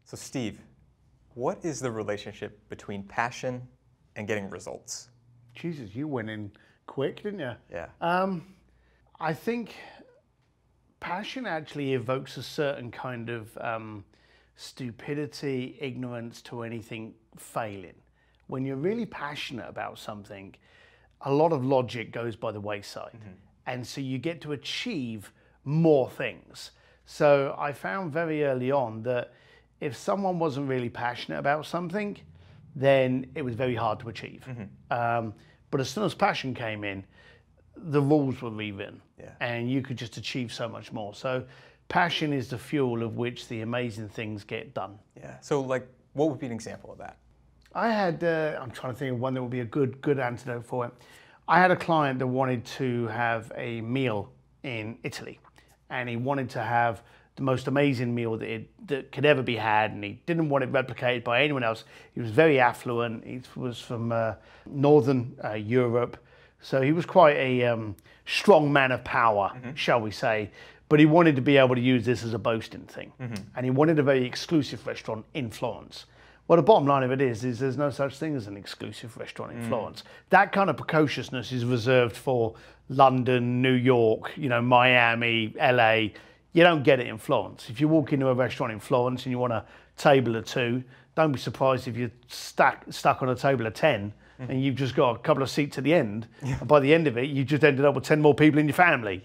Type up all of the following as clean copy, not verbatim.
So Steve, what is the relationship between passion and getting results? Jesus, you went in quick, didn't you? Yeah. I think passion actually evokes a certain kind of stupidity, ignorance to anything failing. When you're really passionate about something, a lot of logic goes by the wayside. Mm-hmm. And so you get to achieve more things. So I found very early on that if someone wasn't really passionate about something, then it was very hard to achieve. Mm-hmm. But as soon as passion came in, the rules were rewritten, and you could just achieve so much more. So passion is the fuel of which the amazing things get done. Yeah. So like, what would be an example of that? I had, I'm trying to think of one that would be a good antidote for it. I had a client that wanted to have a meal in Italy, and he wanted to have the most amazing meal that could ever be had, and he didn't want it replicated by anyone else. He was very affluent. He was from Northern Europe, so he was quite a strong man of power, mm-hmm. shall we say, but he wanted to be able to use this as a boasting thing. Mm-hmm. And he wanted a very exclusive restaurant in Florence. Well, the bottom line of it is there's no such thing as an exclusive restaurant in Florence. That kind of precociousness is reserved for London, New York, Miami, LA. You don't get it in Florence. If you walk into a restaurant in Florence and you want a table of 2, don't be surprised if you're stuck on a table of 10 and you've just got a couple of seats at the end. Yeah. And by the end of it, you just ended up with 10 more people in your family,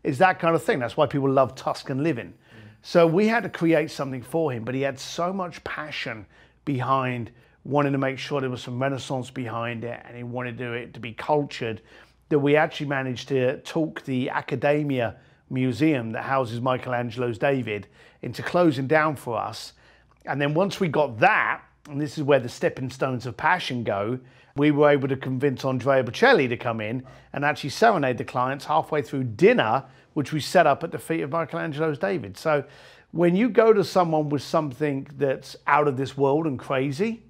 It's that kind of thing. That's why people love Tuscan living. So we had to create something for him, but he had so much passion behind wanting to make sure there was some renaissance behind it, and he wanted it to be cultured, that we actually managed to talk the Academia Museum that houses Michelangelo's David into closing down for us. And then once we got that, and this is where the stepping stones of passion go, we were able to convince Andrea Bocelli to come in and actually serenade the clients halfway through dinner, which we set up at the feet of Michelangelo's David. So when you go to someone with something that's out of this world and crazy,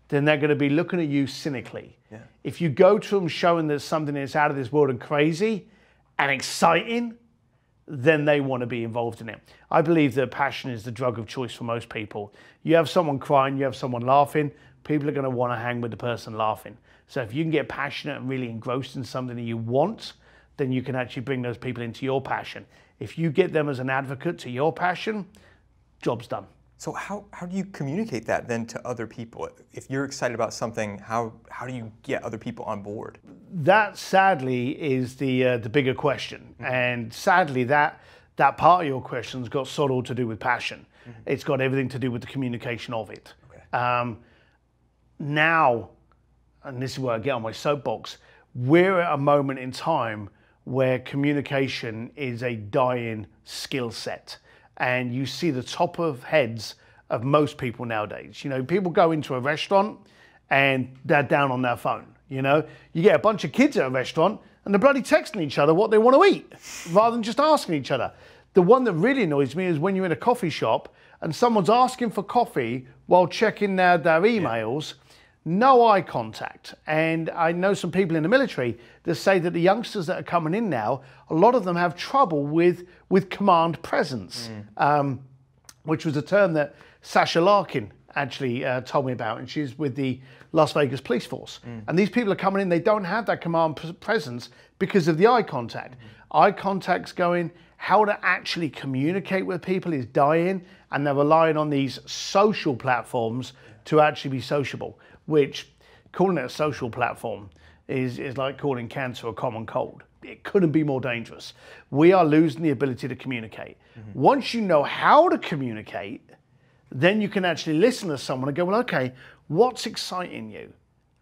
then they're going to be looking at you cynically. Yeah. If you go to them showing there's something that's out of this world and crazy and exciting, then they want to be involved in it. I believe that passion is the drug of choice for most people. You have someone crying, you have someone laughing, people are going to want to hang with the person laughing. So if you can get passionate and really engrossed in something that you want, then you can actually bring those people into your passion. If you get them as an advocate to your passion, job's done. So how do you communicate that then to other people? If you're excited about something, how do you get other people on board? That sadly is the bigger question. Mm-hmm. And sadly that part of your question's got sort of all to do with passion. Mm-hmm. It's got everything to do with the communication of it. Okay. Now, and this is where I get on my soapbox, we're at a moment in time where communication is a dying skill set. And you see the top of heads of most people nowadays. People go into a restaurant and they're down on their phone. You get a bunch of kids at a restaurant and they're bloody texting each other what they want to eat rather than just asking each other. The one that really annoys me is when you're in a coffee shop and someone's asking for coffee while checking their emails. No eye contact. And I know some people in the military that say that the youngsters that are coming in now, a lot of them have trouble with command presence, which was a term that Sasha Larkin actually told me about, and she's with the Las Vegas Police Force. And these people are coming in, they don't have that command presence because of the eye contact. Eye contact's going, how to actually communicate with people is dying, and they're relying on these social platforms to actually be sociable, which calling it a social platform is like calling cancer a common cold. It couldn't be more dangerous. We are losing the ability to communicate. Mm-hmm. Once you know how to communicate, then you can actually listen to someone and go, well, okay, what's exciting you?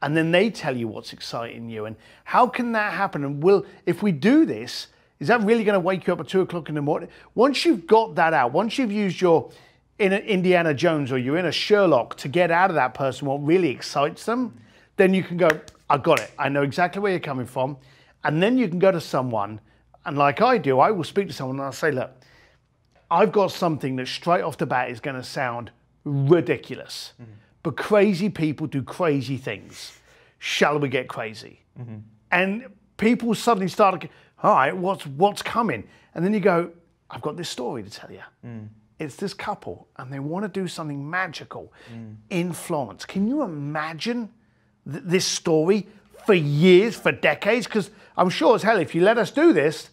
And then they tell you what's exciting you. And how can that happen? And if we do this, is that really going to wake you up at 2 o'clock in the morning? Once you've got that out, once you've used your in an Indiana Jones or you're in a Sherlock to get out of that person what really excites them, then you can go, I got it. I know exactly where you're coming from. And then you can go to someone, and like I do, I will speak to someone and I'll say, look, I've got something that straight off the bat is going to sound ridiculous, but crazy people do crazy things. Shall we get crazy? Mm-hmm. And people suddenly start, all right, what's coming? And then you go, I've got this story to tell you. It's this couple, and they want to do something magical in Florence. Can you imagine this story for years, for decades? Because I'm sure as hell, if you let us do this,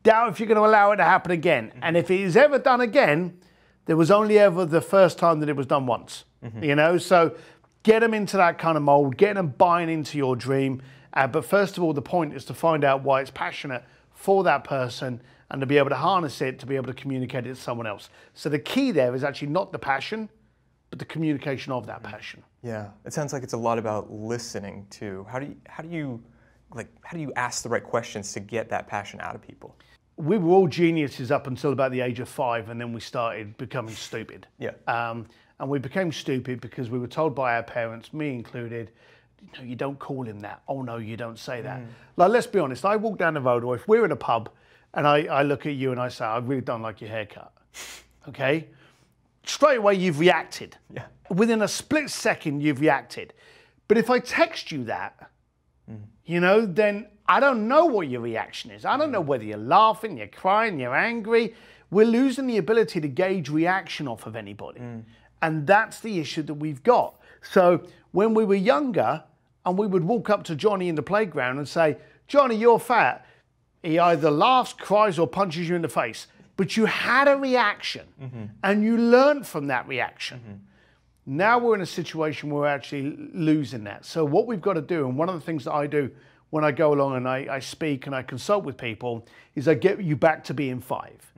doubt if you're going to allow it to happen again. And if it is ever done again, there was only ever the first time that it was done once. You know, so get them into that kind of mold, get them buying into your dream. But first of all, the point is to find out why it's passionate for that person and to be able to harness it, to be able to communicate it to someone else. So the key there is actually not the passion, but the communication of that passion. Yeah, it sounds like it's a lot about listening too. How do you ask the right questions to get that passion out of people? We were all geniuses up until about the age of 5, and then we started becoming stupid. Yeah. And we became stupid because we were told by our parents, me included, no, you don't call him that. Oh no, you don't say that. Like, let's be honest, I walk down the road, or if we're in a pub and I look at you and I say, I really don't like your haircut. Okay? Straight away you've reacted. Yeah. Within a split second you've reacted. But if I text you that, you know, then I don't know what your reaction is. I don't know whether you're laughing, you're crying, you're angry. We're losing the ability to gauge reaction off of anybody. And that's the issue that we've got. So when we were younger and we would walk up to Johnny in the playground and say, Johnny, you're fat. He either laughs, cries, or punches you in the face. But you had a reaction and you learned from that reaction. Now we're in a situation where we're actually losing that. So what we've got to do, and one of the things that I do when I go along and I speak and I consult with people, is I get you back to being 5.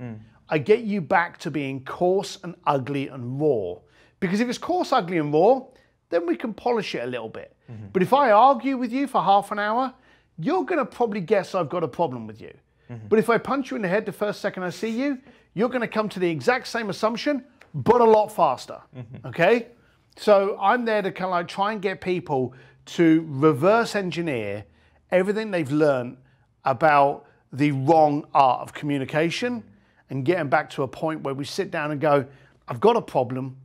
I get you back to being coarse and ugly and raw. Because if it's coarse, ugly and raw, then we can polish it a little bit. But if I argue with you for half an hour, you're going to probably guess I've got a problem with you. But if I punch you in the head the first second I see you, you're going to come to the exact same assumption, but a lot faster. Okay? So I'm there to kind of like try and get people to reverse engineer everything they've learned about the wrong art of communication and get them back to a point where we sit down and go, I've got a problem.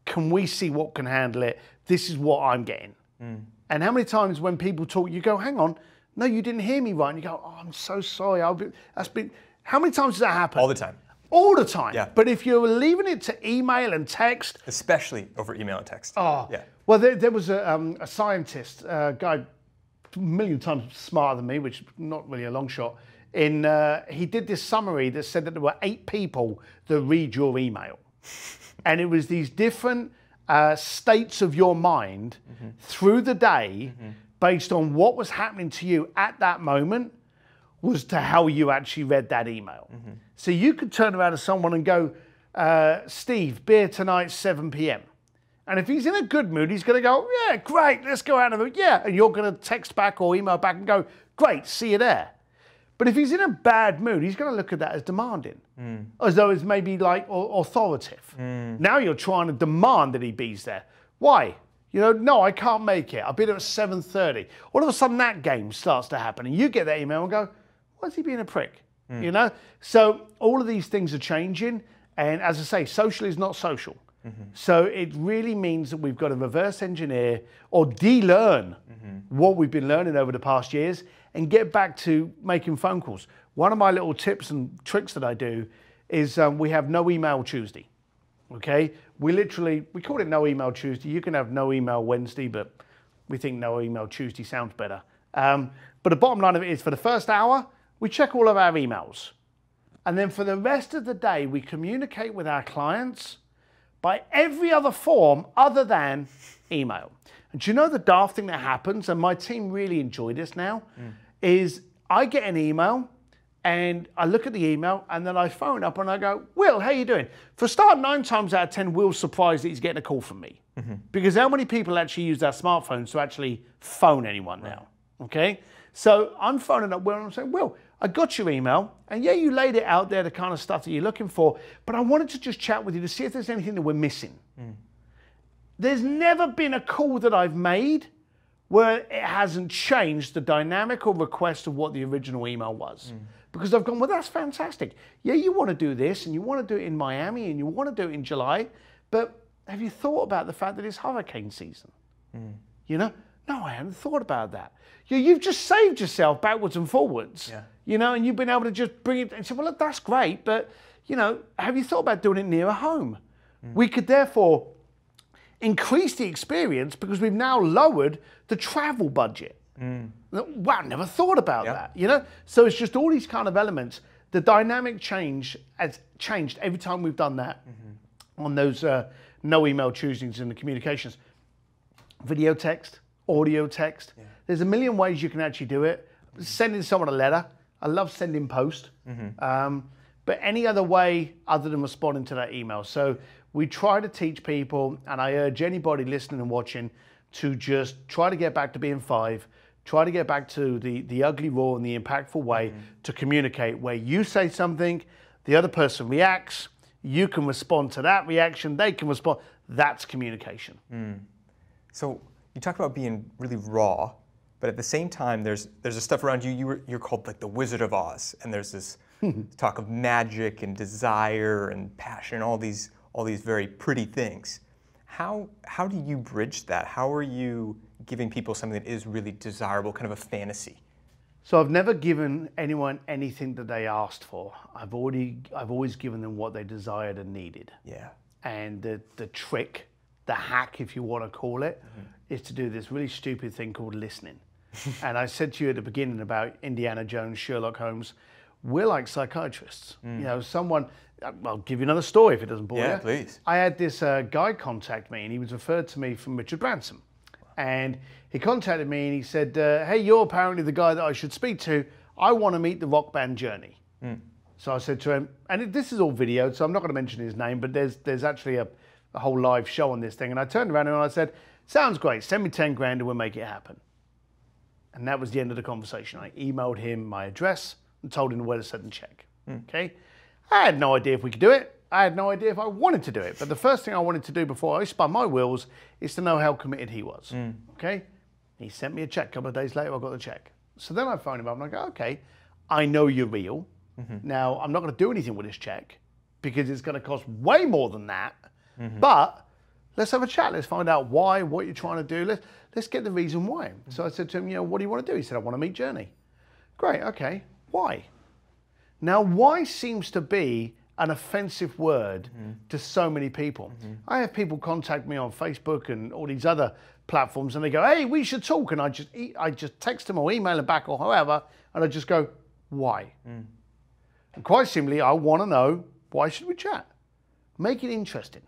Can we see what can handle it? This is what I'm getting. And how many times when people talk, you go, hang on, no, you didn't hear me right. And you go, oh, I'm so sorry. How many times does that happen? All the time. All the time. Yeah. But if you're leaving it to email and text. Especially over email and text. Oh, yeah. Well, there was a scientist, a guy a million times smarter than me, which is not really a long shot. He did this summary that said that there were 8 people that read your email. And it was these different states of your mind through the day based on what was happening to you at that moment was to how you actually read that email. So you could turn around to someone and go, Steve, beer tonight, 7 p.m. And if he's in a good mood, he's going to go, yeah, great, let's go out of it. Yeah, and you're going to text back or email back and go, great, see you there. But if he's in a bad mood, he's going to look at that as demanding, as though it's maybe like authoritative. Now you're trying to demand that he be there. Why? You know, no, I can't make it. I'll be there at 7:30. All of a sudden that game starts to happen and you get that email and go, why is he being a prick? You know? So all of these things are changing. And as I say, social is not social. So it really means that we've got to reverse engineer or de-learn what we've been learning over the past years and get back to making phone calls. One of my little tips and tricks that I do is we have no email Tuesday. Okay? We call it no email Tuesday. You can have no email Wednesday, but we think no email Tuesday sounds better. But the bottom line of it is for the first hour, we check all of our emails. And then for the rest of the day, we communicate with our clients by every other form other than email. And do you know the daft thing that happens, and my team really enjoy this now, is I get an email and I look at the email and then I phone up and I go, Will, how you doing? For a start, 9 times out of 10, Will's surprised that he's getting a call from me. Because how many people actually use their smartphones to actually phone anyone now? Okay? So I'm phoning up Will and I'm saying, Will, I got your email, and yeah, you laid it out there, the kind of stuff that you're looking for, but I wanted to just chat with you to see if there's anything that we're missing. There's never been a call that I've made where it hasn't changed the dynamic or request of what the original email was. Because I've gone, well, that's fantastic. Yeah, you want to do this, and you want to do it in Miami, and you want to do it in July, but have you thought about the fact that it's hurricane season? You know? No, I haven't thought about that. You've just saved yourself backwards and forwards. You know, and you've been able to just bring it and say, well, look, that's great, but you know, have you thought about doing it nearer home? We could therefore increase the experience because we've now lowered the travel budget. Wow, never thought about that, you know? So it's just all these kind of elements. The dynamic change has changed every time we've done that on those no email Tuesdays in the communications. Video text, audio text. There's a million ways you can actually do it. Sending someone a letter. I love sending post. But any other way other than responding to that email. So we try to teach people, and I urge anybody listening and watching to just try to get back to being 5, try to get back to the ugly, raw, and the impactful way to communicate, where you say something, the other person reacts, you can respond to that reaction, they can respond. That's communication. So you talked about being really raw, but at the same time, there's this stuff around you. You're called like the Wizard of Oz, and there's this talk of magic and desire and passion, all these very pretty things. How do you bridge that? How are you giving people something that is really desirable, kind of a fantasy? So I've never given anyone anything that they asked for. I've always given them what they desired and needed. Yeah. And the trick, the hack, if you want to call it, is to do this really stupid thing called listening. And I said to you at the beginning about Indiana Jones, Sherlock Holmes. We're like psychiatrists. You know, I'll give you another story if it doesn't bore you. Yeah, please. I had this guy contact me, and he was referred to me from Richard Branson. And he contacted me and he said, hey, you're apparently the guy that I should speak to. I want to meet the rock band Journey. So I said to him, and this is all videoed, so I'm not going to mention his name, but there's actually a whole live show on this thing. And I turned around and I said, sounds great, send me 10 grand and we'll make it happen. And that was the end of the conversation. I emailed him my address and told him where to send the check. Okay? I had no idea if we could do it. I had no idea if I wanted to do it. But the first thing I wanted to do before I spun my wheels is to know how committed he was. Okay? He sent me a check. A couple of days later, I got the check. So then I phoned him up and I go, okay, I know you're real. Now, I'm not going to do anything with this check because it's going to cost way more than that. But let's have a chat. Let's find out why, what you're trying to do. Let's get the reason why. So I said to him, you know, what do you want to do? He said, I want to meet Journey. Great, okay. Why? Now, why seems to be an offensive word to so many people. I have people contact me on Facebook and all these other platforms and they go, hey, we should talk. And I just text them or email them back or however, and I just go, why? And quite simply, I want to know, why should we chat? Make it interesting.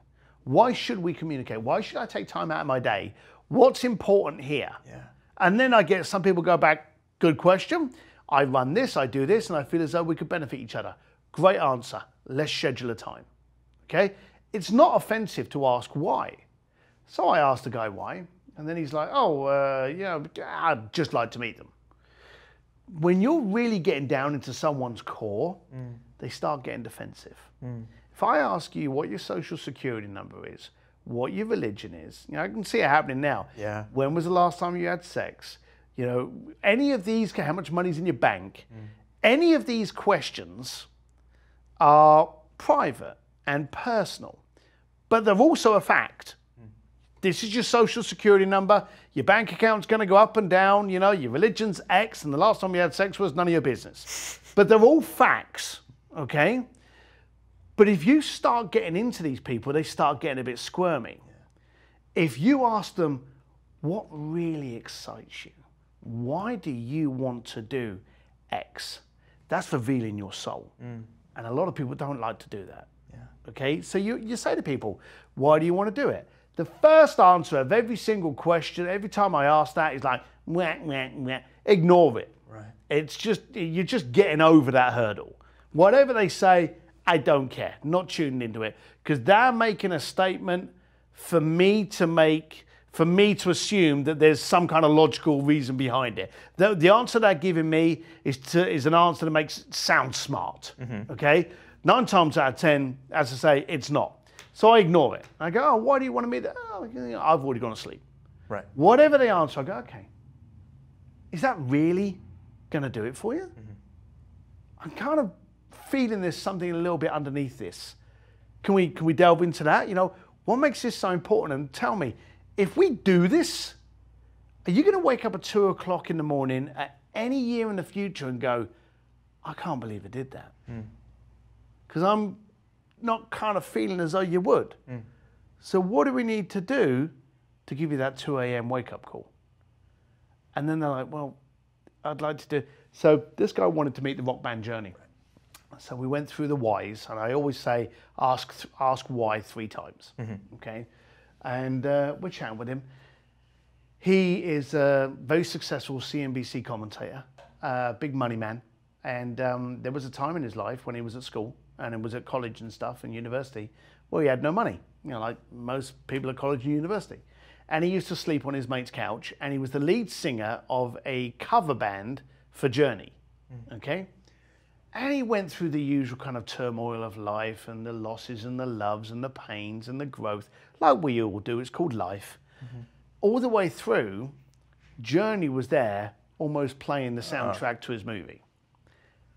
Why should we communicate? Why should I take time out of my day? What's important here? And then I get some people go back, good question. I run this, I do this, and I feel as though we could benefit each other. Great answer. Let's schedule a time. Okay? It's not offensive to ask why. So I asked the guy why, and then he's like, oh, you know, I'd just like to meet them. When you're really getting down into someone's core, they start getting defensive. If I ask you what your social security number is, what your religion is, you know, I can see it happening now. When was the last time you had sex? You know, any of these, how much money's in your bank? Any of these questions are private and personal, but they're also a fact. This is your social security number. Your bank account's going to go up and down. You know, your religion's X, and the last time you had sex was none of your business. But they're all facts, okay? But if you start getting into these people, they start getting a bit squirmy. If you ask them, what really excites you? Why do you want to do X? That's revealing your soul. And a lot of people don't like to do that. Okay, so you say to people, why do you want to do it? The first answer of every single question, every time I ask that, is like, wah, wah, wah. Ignore it. It's just, you're just getting over that hurdle. Whatever they say, I don't care. Not tuning into it. Because they're making a statement for me to assume that there's some kind of logical reason behind it. The answer they're giving me is an answer that makes it sound smart. Okay? 9 times out of 10, as I say, it's not. So I ignore it. I go, oh, why do you want to meet? Oh, I've already gone to sleep. Whatever they answer, I go, okay. Is that really going to do it for you? I'm kind of feeling there's something a little bit underneath this. Can we delve into that? You know, what makes this so important? And tell me, if we do this, are you going to wake up at 2 o'clock in the morning at any year in the future and go, I can't believe I did that? Because I'm not kind of feeling as though you would. So what do we need to do to give you that 2 a.m. wake-up call? And then they're like, well, I'd like to do... So this guy wanted to meet the rock band journey. So we went through the whys, and I always say, ask why 3 times, okay? And we're chatting with him. He is a very successful CNBC commentator, big money man. And there was a time in his life when he was at school, and it was at college and stuff, and university, where he had no money, you know, like most people at college and university. And he used to sleep on his mate's couch, and he was the lead singer of a cover band for Journey, okay? And he went through the usual kind of turmoil of life and the losses and the loves and the pains and the growth, like we all do. It's called life. All the way through, Journey was there almost playing the soundtrack to his movie.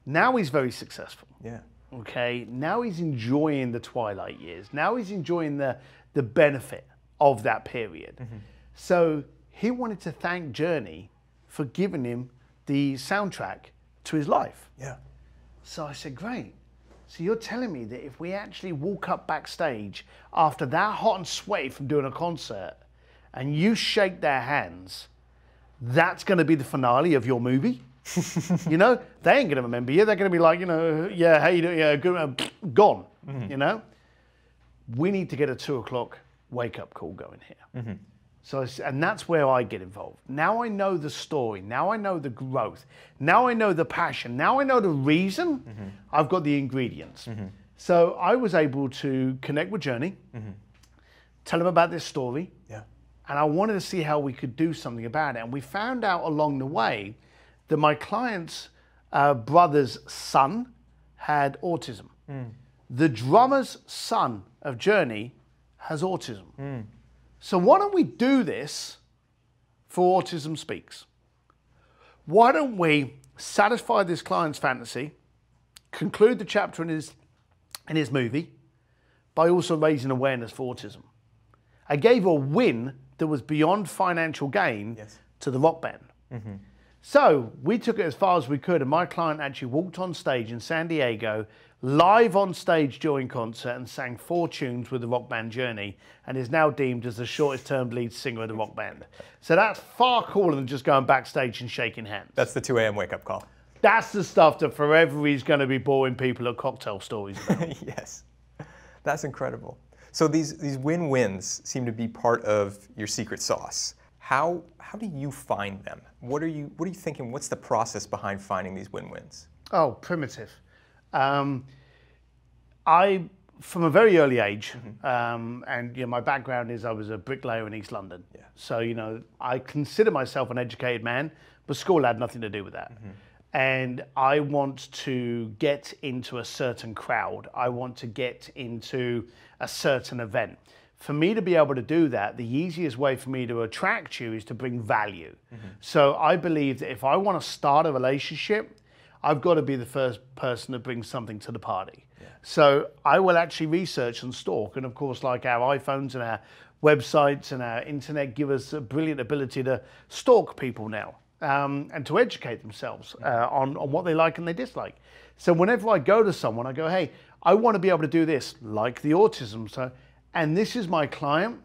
Now he's very successful. Yeah. Okay, now he's enjoying the twilight years. Now he's enjoying the benefit of that period. So he wanted to thank Journey for giving him the soundtrack to his life. Yeah. So I said, great. So you're telling me that if we actually walk up backstage after that hot and sweaty from doing a concert and you shake their hands, that's going to be the finale of your movie? You know, they ain't going to remember you. They're going to be like, you know, yeah, how you doing? Yeah, good, gone, you know? We need to get a 2 o'clock wake-up call going here. So, and that's where I get involved. Now I know the story. Now I know the growth. Now I know the passion. Now I know the reason. I've got the ingredients. So I was able to connect with Journey, tell him about this story, and I wanted to see how we could do something about it. And we found out along the way that my client's brother's son had autism. The drummer's son of Journey has autism. So why don't we do this for Autism Speaks? Why don't we satisfy this client's fantasy, conclude the chapter in his movie by also raising awareness for autism? I gave a win that was beyond financial gain to the rock band. So we took it as far as we could, and my client actually walked on stage in San Diego, live on stage during concert, and sang 4 tunes with the rock band Journey, and is now deemed as the shortest term lead singer of the rock band. So that's far cooler than just going backstage and shaking hands. That's the 2 a.m. wake-up call. That's the stuff that forever is going to be boring people at cocktail stories about. Yes, that's incredible. So these win-wins seem to be part of your secret sauce. How do you find them? What are you thinking? What's the process behind finding these win-wins? Oh, primitive. I, from a very early age, and you know, my background is I was a bricklayer in East London. So you know, I consider myself an educated man, but school had nothing to do with that. And I want to get into a certain crowd. I want to get into a certain event. For me to be able to do that, the easiest way for me to attract you is to bring value. So I believe that if I want to start a relationship, I've got to be the first person to bring something to the party. So I will actually research and stalk. And of course, like our iPhones and our websites and our internet give us a brilliant ability to stalk people now and to educate themselves on what they like and they dislike. So whenever I go to someone, I go, hey, I want to be able to do this, like the autism. So, and this is my client.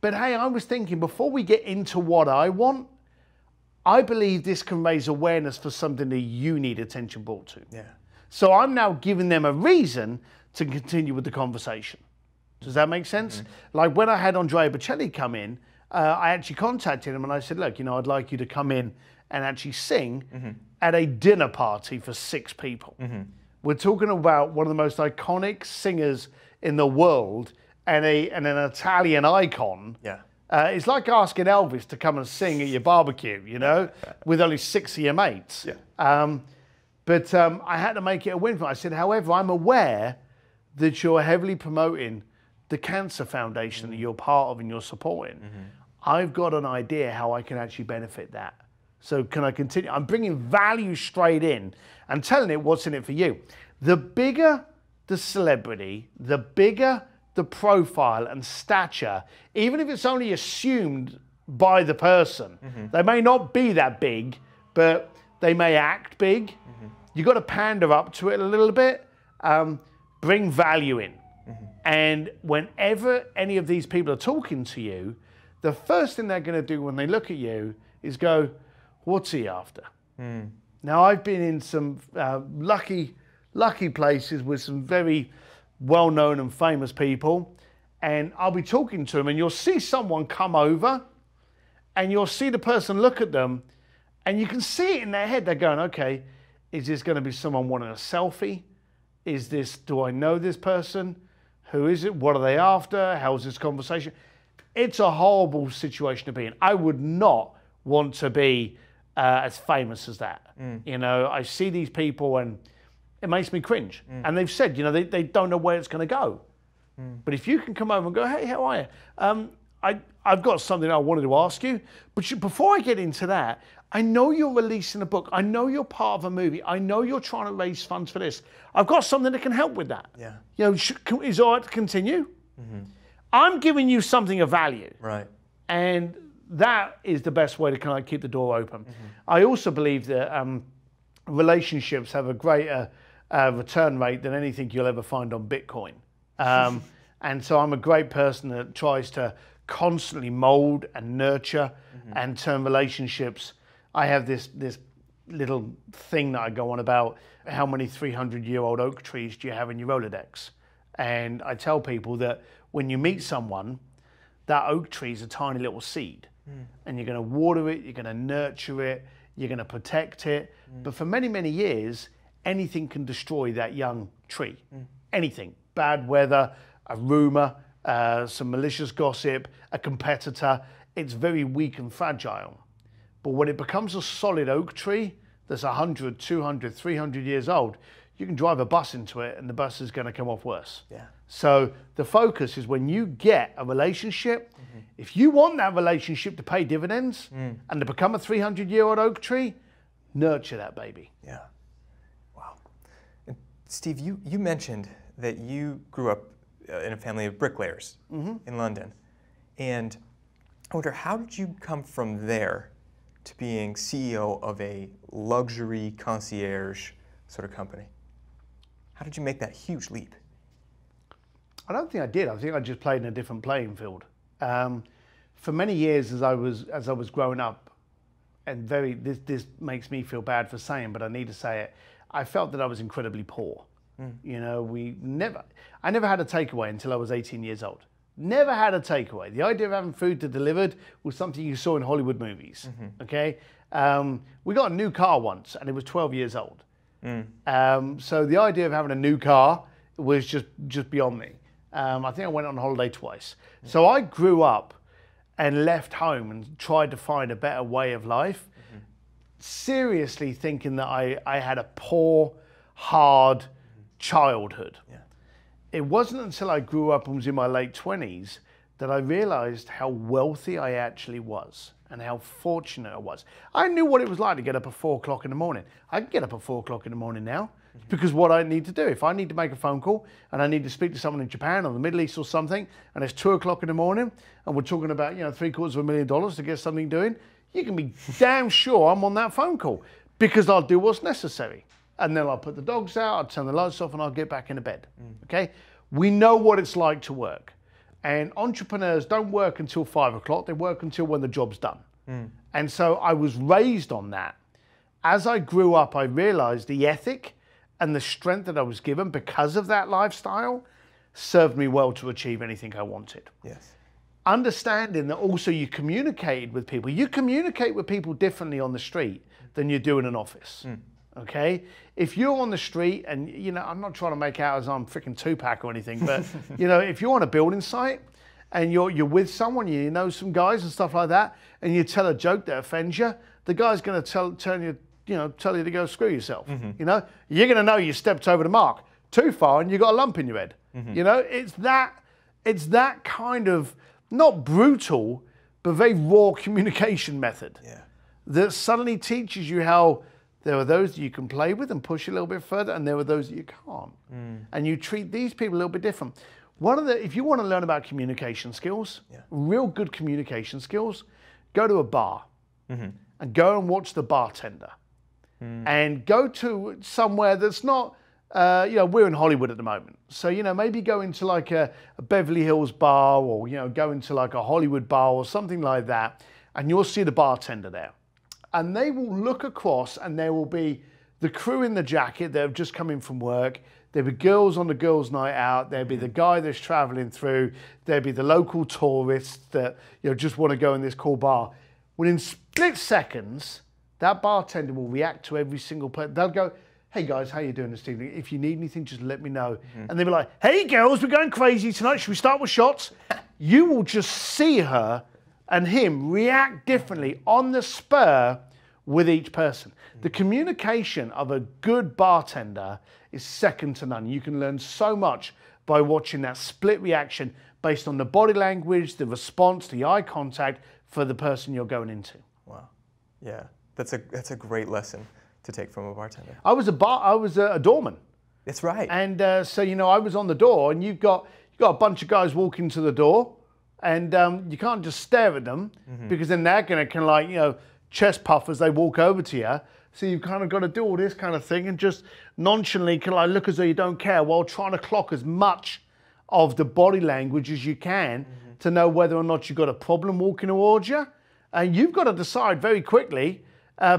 But hey, I was thinking before we get into what I want, I believe this can raise awareness for something that you need attention brought to. So I'm now giving them a reason to continue with the conversation. Does that make sense? Like when I had Andrea Bocelli come in, I actually contacted him and I said, look, you know, I'd like you to come in and actually sing at a dinner party for 6 people. We're talking about one of the most iconic singers in the world and an Italian icon. It's like asking Elvis to come and sing at your barbecue, you know, with only 6 of your mates. But I had to make it a win for him. I said, however, I'm aware that you're heavily promoting the Cancer Foundation that you're part of and you're supporting. I've got an idea how I can actually benefit that. So can I continue? I'm bringing value straight in and telling it what's in it for you. The bigger the celebrity, the bigger the profile and stature, even if it's only assumed by the person. They may not be that big, but they may act big. You've got to pander up to it a little bit, bring value in. And whenever any of these people are talking to you, the first thing they're going to do when they look at you is go, what's he after? Now, I've been in some lucky places with some very well-known and famous people, and I'll be talking to them, and you'll see someone come over, and you'll see the person look at them, and you can see it in their head. They're going, okay, is this going to be someone wanting a selfie? Do I know this person? Who is it? What are they after? How's this conversation? It's a horrible situation to be in. I would not want to be as famous as that. You know, I see these people and it makes me cringe. And they've said, you know, they don't know where it's going to go. But if you can come over and go, hey, how are you? I've got something I wanted to ask you. But before I get into that, I know you're releasing a book. I know you're part of a movie. I know you're trying to raise funds for this. I've got something that can help with that. Yeah. You know, is it all right to continue? I'm giving you something of value. Right. And that is the best way to kind of keep the door open. I also believe that relationships have a greater return rate than anything you'll ever find on Bitcoin. And so I'm a great person that tries to constantly mold and nurture and turn relationships. I have this little thing that I go on about how many 300-year-old oak trees do you have in your Rolodex? And I tell people that when you meet someone, that oak tree is a tiny little seed. And you're going to water it, you're going to nurture it, you're going to protect it. But for many, many years, anything can destroy that young tree. Anything. Bad weather, a rumor, some malicious gossip, a competitor. It's very weak and fragile. But when it becomes a solid oak tree that's 100, 200, 300 years old, you can drive a bus into it and the bus is going to come off worse. Yeah. So the focus is when you get a relationship, if you want that relationship to pay dividends and to become a 300-year-old oak tree, nurture that baby. Yeah. Wow. And Steve, you mentioned that you grew up in a family of bricklayers in London. And I wonder, how did you come from there to being CEO of a luxury concierge sort of company? How did you make that huge leap? I don't think I did. I think I just played in a different playing field. For many years, as I was growing up, and this makes me feel bad for saying, but I need to say it. I felt that I was incredibly poor. You know, I never had a takeaway until I was 18 years old. Never had a takeaway. The idea of having food delivered was something you saw in Hollywood movies. Okay, we got a new car once, and it was 12 years old. So the idea of having a new car was just beyond me. I think I went on holiday twice. So I grew up and left home and tried to find a better way of life, seriously thinking that I had a poor, hard childhood. It wasn't until I grew up and was in my late 20s that I realized how wealthy I actually was and how fortunate I was. I knew what it was like to get up at 4 o'clock in the morning. I can get up at 4 o'clock in the morning now because what I need to do, if I need to make a phone call and I need to speak to someone in Japan or the Middle East or something, and it's 2 o'clock in the morning and we're talking about, you know, $750,000 to get something doing, you can be damn sure I'm on that phone call because I'll do what's necessary. And then I'll put the dogs out, I'll turn the lights off, and I'll get back into bed. Okay? We know what it's like to work. And entrepreneurs don't work until 5 o'clock, they work until when the job's done. And so I was raised on that. As I grew up, I realized the ethic and the strength that I was given because of that lifestyle served me well to achieve anything I wanted. Yes. Understanding that also you communicated with people. You communicate with people differently on the street than you do in an office. Okay, if you're on the street and, you know, I'm not trying to make out as I'm freaking Tupac or anything, but, you know, if you're on a building site and you're with someone, you know, some guys and stuff like that, and you tell a joke that offends you, the guy's going to tell you to go screw yourself. You know, you're going to know you stepped over the mark too far and you got a lump in your head. You know, it's that kind of not brutal, but very raw communication method that suddenly teaches you how there are those that you can play with and push a little bit further, and there are those that you can't. And you treat these people a little bit different. If you want to learn about communication skills, real good communication skills, go to a bar and go and watch the bartender. And go to somewhere that's not you know, we're in Hollywood at the moment. So, you know, maybe go into like a Beverly Hills bar, or, you know, go into like a Hollywood bar or something like that, and you'll see the bartender there. And they will look across, and there will be the crew in the jacket that have just come in from work. There'll be girls on the girls' night out. There'll be the guy that's traveling through. There'll be the local tourists that, you know, just want to go in this cool bar. Within split seconds, that bartender will react to every single person. They'll go, hey guys, how you doing this evening? If you need anything, just let me know. And they'll be like, hey girls, we're going crazy tonight. Should we start with shots? You will just see her and him react differently on the spur with each person. The communication of a good bartender is second to none. You can learn so much by watching that split reaction based on the body language, the response, the eye contact for the person you're going into. Wow. Yeah, that's a great lesson to take from a bartender. I was a doorman. That's right. And so, you know, I was on the door, and you've got a bunch of guys walking to the door, and you can't just stare at them because then they're going to kind of like, you know, chest puff as they walk over to you. So you've kind of got to do all this kind of thing and just nonchalantly kind of like look as though you don't care while trying to clock as much of the body language as you can to know whether or not you've got a problem walking towards you. And you've got to decide very quickly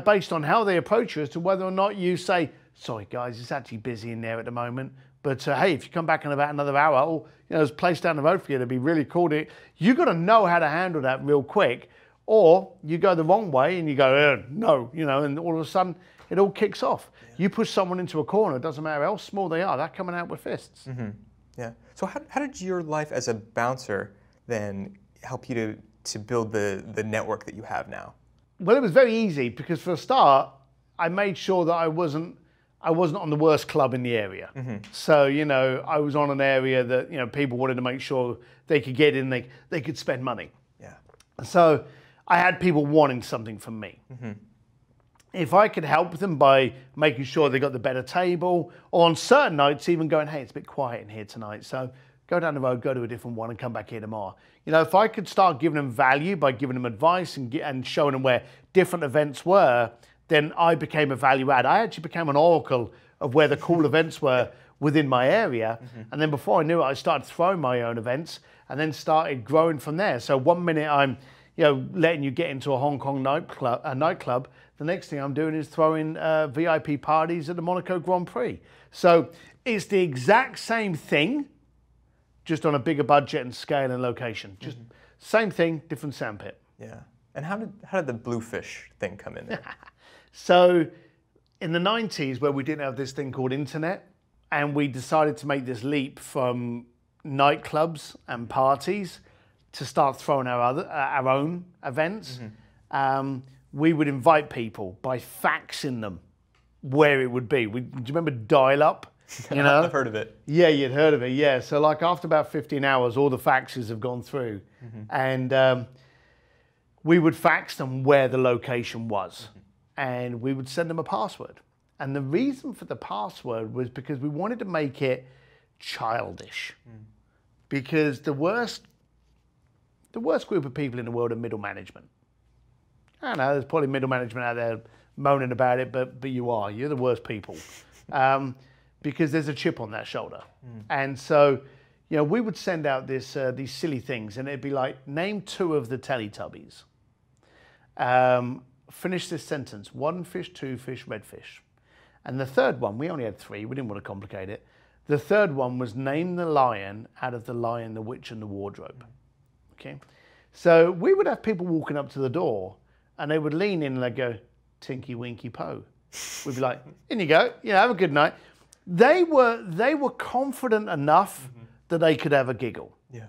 based on how they approach you as to whether or not you say, sorry guys, it's actually busy in there at the moment, but hey, if you come back in about another hour, or, you know, there's a place down the road for you to be really cool. You've got to know how to handle that real quick. Or you go the wrong way and you go, no, you know, and all of a sudden it all kicks off. Yeah. You push someone into a corner, it doesn't matter how small they are, they're coming out with fists. Yeah. So how did your life as a bouncer then help you to build the network that you have now? Well, it was very easy because for a start, I made sure that I wasn't on the worst club in the area. So, you know, I was on an area that, you know, people wanted to make sure they could get in, they could spend money. Yeah. So I had people wanting something from me. If I could help them by making sure they got the better table, or on certain nights even going, hey, it's a bit quiet in here tonight, so go down the road, go to a different one and come back here tomorrow. You know, if I could start giving them value by giving them advice and showing them where different events were, then I became a value add. I actually became an oracle of where the cool events were within my area. And then before I knew it, I started throwing my own events and then started growing from there. So one minute I'm, you know, letting you get into a Hong Kong nightclub. The next thing I'm doing is throwing VIP parties at the Monaco Grand Prix. So it's the exact same thing, just on a bigger budget and scale and location. Just same thing, different sandpit. Yeah. And how did the Bluefish thing come in there? So in the 90s, where we didn't have this thing called internet, and we decided to make this leap from nightclubs and parties to start throwing our own events, we would invite people by faxing them where it would be. Do you remember dial-up? You know? I've heard of it. Yeah, you'd heard of it, yeah. So like after about 15 hours, all the faxes have gone through. And we would fax them where the location was. And we would send them a password. And the reason for the password was because we wanted to make it childish. Because the worst group of people in the world are middle management. I know there's probably middle management out there moaning about it, but you're the worst people. Because there's a chip on their shoulder. And so, you know, we would send out these silly things, and it'd be like, name 2 of the Teletubbies. Finish this sentence, 1 fish, 2 fish, red fish. And the third one, we only had 3, we didn't want to complicate it. The third one was name the lion out of The Lion, the Witch, and the Wardrobe. Okay? So we would have people walking up to the door, and they would lean in and they'd go, Tinky Winky Po. We'd be like, in you go, have a good night. They were confident enough that they could have a giggle. Yeah.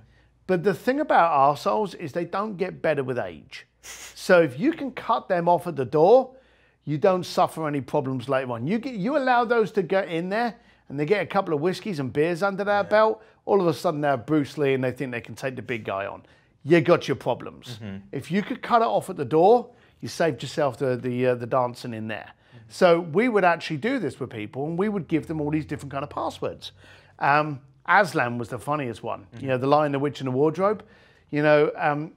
But the thing about arseholes is they don't get better with age. So if you can cut them off at the door, you don't suffer any problems later on. You allow those to get in there and they get a couple of whiskeys and beers under their belt, all of a sudden they're Bruce Lee and they think they can take the big guy on. You got your problems. If you could cut it off at the door, you saved yourself the dancing in there. So we would actually do this with people, and we would give them all these different kind of passwords. Aslan was the funniest one. You know, The Lion, the Witch, and the Wardrobe. You know,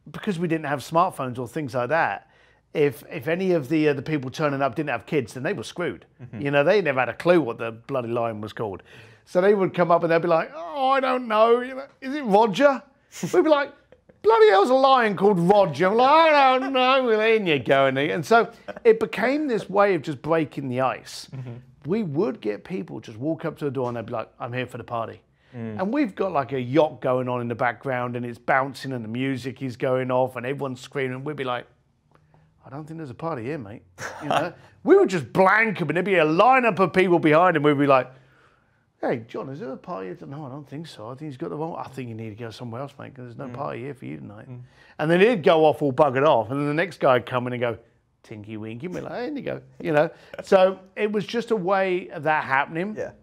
because we didn't have smartphones or things like that, if any of the people turning up didn't have kids, then they were screwed. You know, they never had a clue what the bloody line was called. So they would come up and they'd be like, oh, I don't know, you know, is it Roger? We'd be like, bloody hell's a lion called Roger. I'm like, I don't know. Well, in you go. And so it became this way of just breaking the ice. We would get people just walk up to the door and they'd be like, I'm here for the party. And we've got like a yacht going on in the background and it's bouncing and the music is going off and everyone's screaming. We'd be like, I don't think there's a party here, mate. You know? We would just blank them and there'd be a lineup of people behind him. We'd be like, hey, John, is there a party? No, I don't think so. I think he's got the wrong. I think you need to go somewhere else, mate, because there's no party here for you tonight. And then he'd go off all buggered off. And then the next guy would come in and go, Tinky Winky. And we're like, hey, and you go, you know. So it was just a way of that happening. Yeah.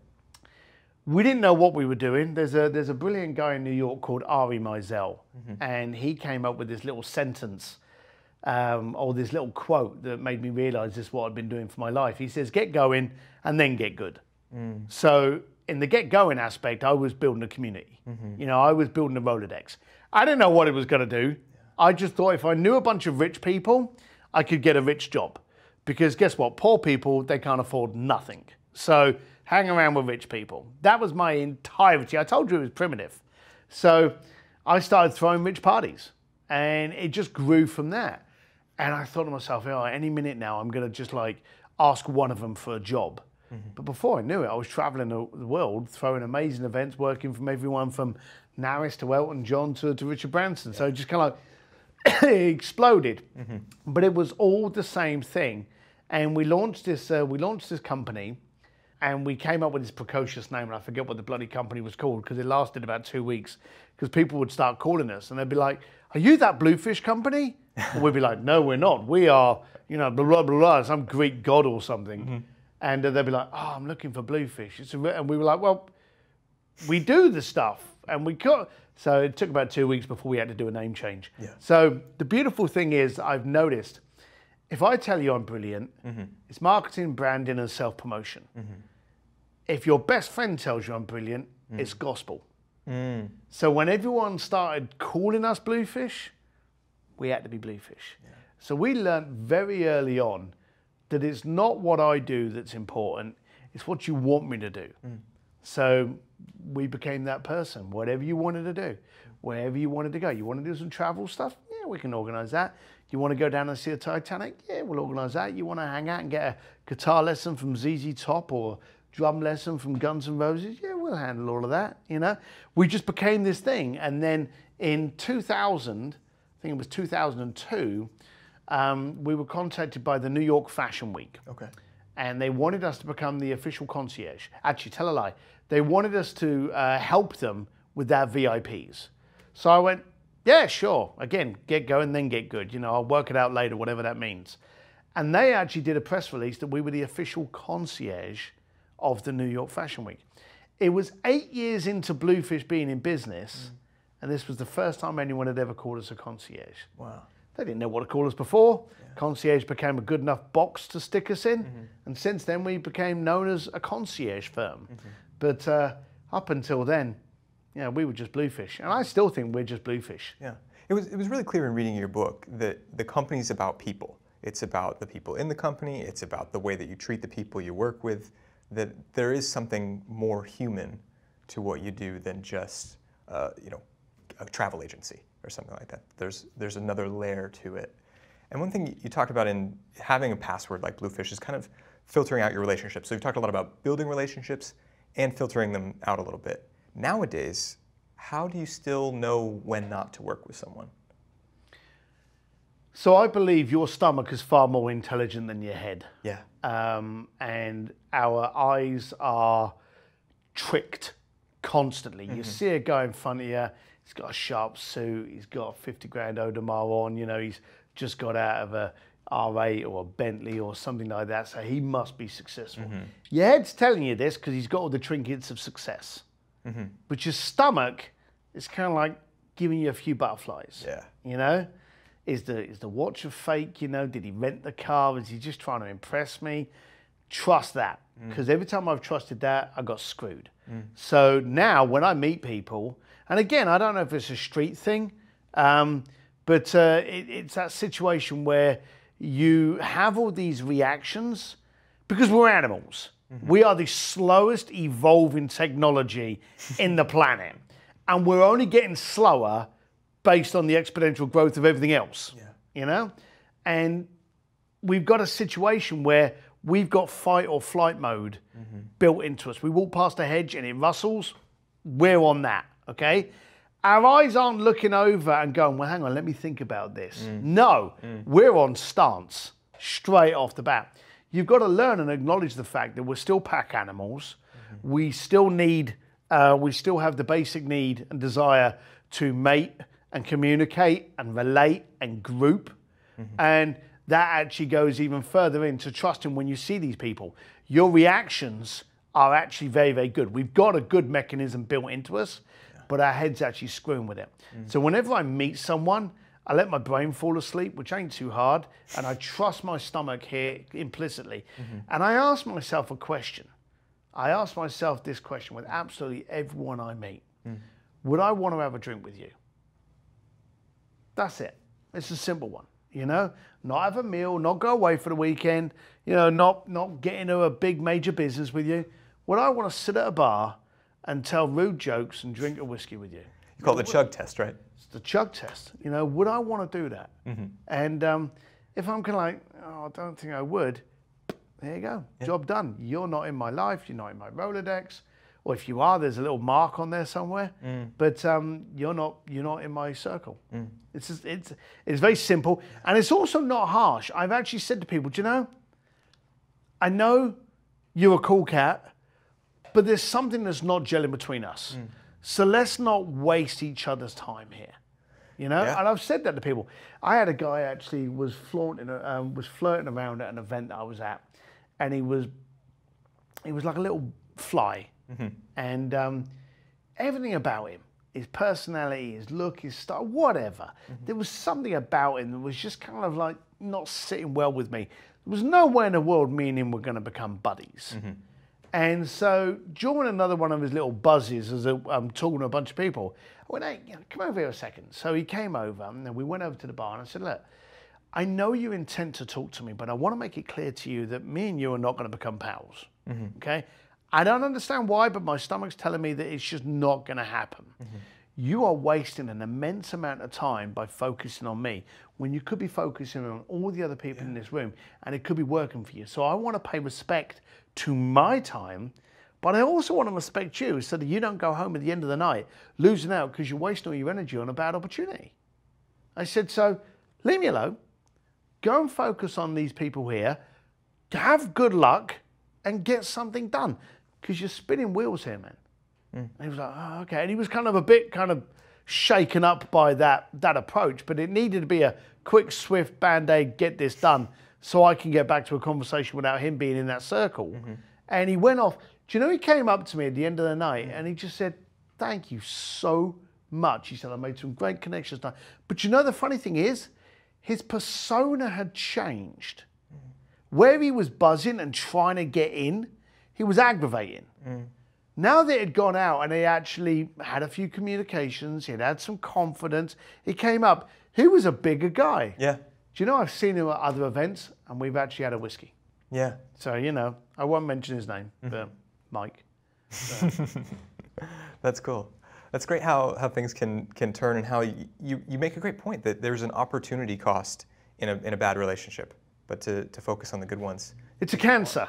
We didn't know what we were doing. There's a brilliant guy in New York called Ari Meisel. And he came up with this little sentence or this little quote that made me realize this is what I've been doing for my life. He says, get going and then get good. So in the get going aspect, I was building a community. You know, I was building a Rolodex. I didn't know what it was going to do. I just thought if I knew a bunch of rich people, I could get a rich job. Because guess what? Poor people, they can't afford nothing. So hang around with rich people. That was my entirety. I told you it was primitive. So I started throwing rich parties and it just grew from that. And I thought to myself, oh, any minute now, I'm going to just like ask one of them for a job. But before I knew it, I was traveling the world, throwing amazing events, working from everyone from Naris to Elton John to Richard Branson. So it just kind of like exploded. But it was all the same thing. And we launched this company and we came up with this precocious name. And I forget what the bloody company was called because it lasted about 2 weeks because people would start calling us and they'd be like, are you that Bluefish company? And we'd be like, no, we're not. We are, you know, blah, blah, blah, blah, some Greek god or something. And they'd be like, oh, I'm looking for Bluefish. And we were like, well, we do the stuff. And we got, so it took about 2 weeks before we had to do a name change. So the beautiful thing is I've noticed, if I tell you I'm brilliant, it's marketing, branding, and self-promotion. If your best friend tells you I'm brilliant, it's gospel. So when everyone started calling us Bluefish, we had to be Bluefish. So we learned very early on that it's not what I do that's important, it's what you want me to do. So we became that person, whatever you wanted to do, wherever you wanted to go. You want to do some travel stuff? Yeah, we can organize that. You want to go down and see a Titanic? Yeah, we'll organize that. You want to hang out and get a guitar lesson from ZZ Top or drum lesson from Guns N' Roses? Yeah, we'll handle all of that, you know? We just became this thing. And then in 2000, I think it was 2002, we were contacted by the New York Fashion Week. And they wanted us to become the official concierge. Actually, tell a lie. They wanted us to help them with their VIPs. So I went, yeah, sure. Again, get going, then get good. You know, I'll work it out later, whatever that means. And they actually did a press release that we were the official concierge of the New York Fashion Week. It was 8 years into Bluefish being in business, and this was the first time anyone had ever called us a concierge. Wow. They didn't know what to call us before. Concierge became a good enough box to stick us in. And since then, we became known as a concierge firm. But up until then, yeah, we were just Bluefish. And I still think we're just Bluefish. Yeah. It was really clear in reading your book that the company's about people. It's about the people in the company. It's about the way that you treat the people you work with, that there is something more human to what you do than just, you know, a travel agency or something like that. There's another layer to it. And one thing you talked about in having a password like Bluefish is kind of filtering out your relationships. So you've talked a lot about building relationships and filtering them out a little bit. Nowadays, how do you still know when not to work with someone? So I believe your stomach is far more intelligent than your head. Yeah. And our eyes are tricked constantly. You see a guy in front of you, he's got a sharp suit, he's got a 50 grand Audemars on, you know, he's just got out of a R8 or a Bentley or something like that, so he must be successful. Your head's telling you this because he's got all the trinkets of success. But your stomach is kind of like giving you a few butterflies. Yeah. You know? Is the watch a fake? You know, did he rent the car? Is he just trying to impress me? Trust that. Because every time I've trusted that, I got screwed. So now when I meet people, and again, I don't know if it's a street thing, but it's that situation where you have all these reactions because we're animals. We are the slowest evolving technology in the planet. And we're only getting slower based on the exponential growth of everything else, you know? And we've got a situation where we've got fight or flight mode built into us. We walk past a hedge and it rustles, we're on that, okay? Our eyes aren't looking over and going, well, hang on, let me think about this. No, we're on stance straight off the bat. You've got to learn and acknowledge the fact that we're still pack animals. We still need, we still have the basic need and desire to mate and communicate and relate and group. And that actually goes even further into trusting when you see these people. Your reactions are actually very, very good. We've got a good mechanism built into us, but our head's actually screwing with it. So whenever I meet someone, I let my brain fall asleep, which ain't too hard, and I trust my stomach here implicitly. And I ask myself a question. I ask myself this question with absolutely everyone I meet. Would I want to have a drink with you? That's it. It's a simple one, you know? Not have a meal, not go away for the weekend, you know, not get into a big major business with you. Would I want to sit at a bar and tell rude jokes and drink a whiskey with you? You call it the chug test, right? It's the chug test. You know, would I want to do that? And if I'm kind of like, oh, I don't think I would, there you go. Job done. You're not in my life. You're not in my Rolodex. Or if you are, there's a little mark on there somewhere. But you're not in my circle. It's very simple. And it's also not harsh. I've actually said to people, do you know, I know you're a cool cat, but there's something that's not gelling between us. So let's not waste each other's time here, you know. And I've said that to people. I had a guy actually was flirting around at an event that I was at, and he was like a little fly, and everything about him, his personality, his look, his style, whatever. There was something about him that was just kind of like not sitting well with me. There was no way in the world me and him were going to become buddies. And so during another one of his little buzzes, as I'm talking to a bunch of people, I went, hey, come over here a second. So he came over, and then we went over to the bar, and I said, look, I know you intend to talk to me, but I want to make it clear to you that me and you are not going to become pals, okay? I don't understand why, but my stomach's telling me that it's just not going to happen. You are wasting an immense amount of time by focusing on me when you could be focusing on all the other people in this room, and it could be working for you. So I want to pay respect to my time, but I also want to respect you so that you don't go home at the end of the night losing out because you're wasting all your energy on a bad opportunity. I said, so leave me alone. Go and focus on these people here. Have good luck and get something done because you're spinning wheels here, man. And he was like, oh, okay. And he was kind of a bit shaken up by that approach, but it needed to be a quick, swift Band-Aid, get this done, so I can get back to a conversation without him being in that circle. And he went off. Do you know, he came up to me at the end of the night and he just said, thank you so much. He said, I made some great connections. But you know, the funny thing is, his persona had changed. Where he was buzzing and trying to get in, he was aggravating. Now that it had gone out and he actually had a few communications, he had some confidence, he came up, he was a bigger guy. Do you know, I've seen him at other events and we've actually had a whiskey. So, you know, I won't mention his name, but Mike. That's cool. That's great how things can turn, and how you make a great point that there's an opportunity cost in a bad relationship, but to focus on the good ones. It's a cancer.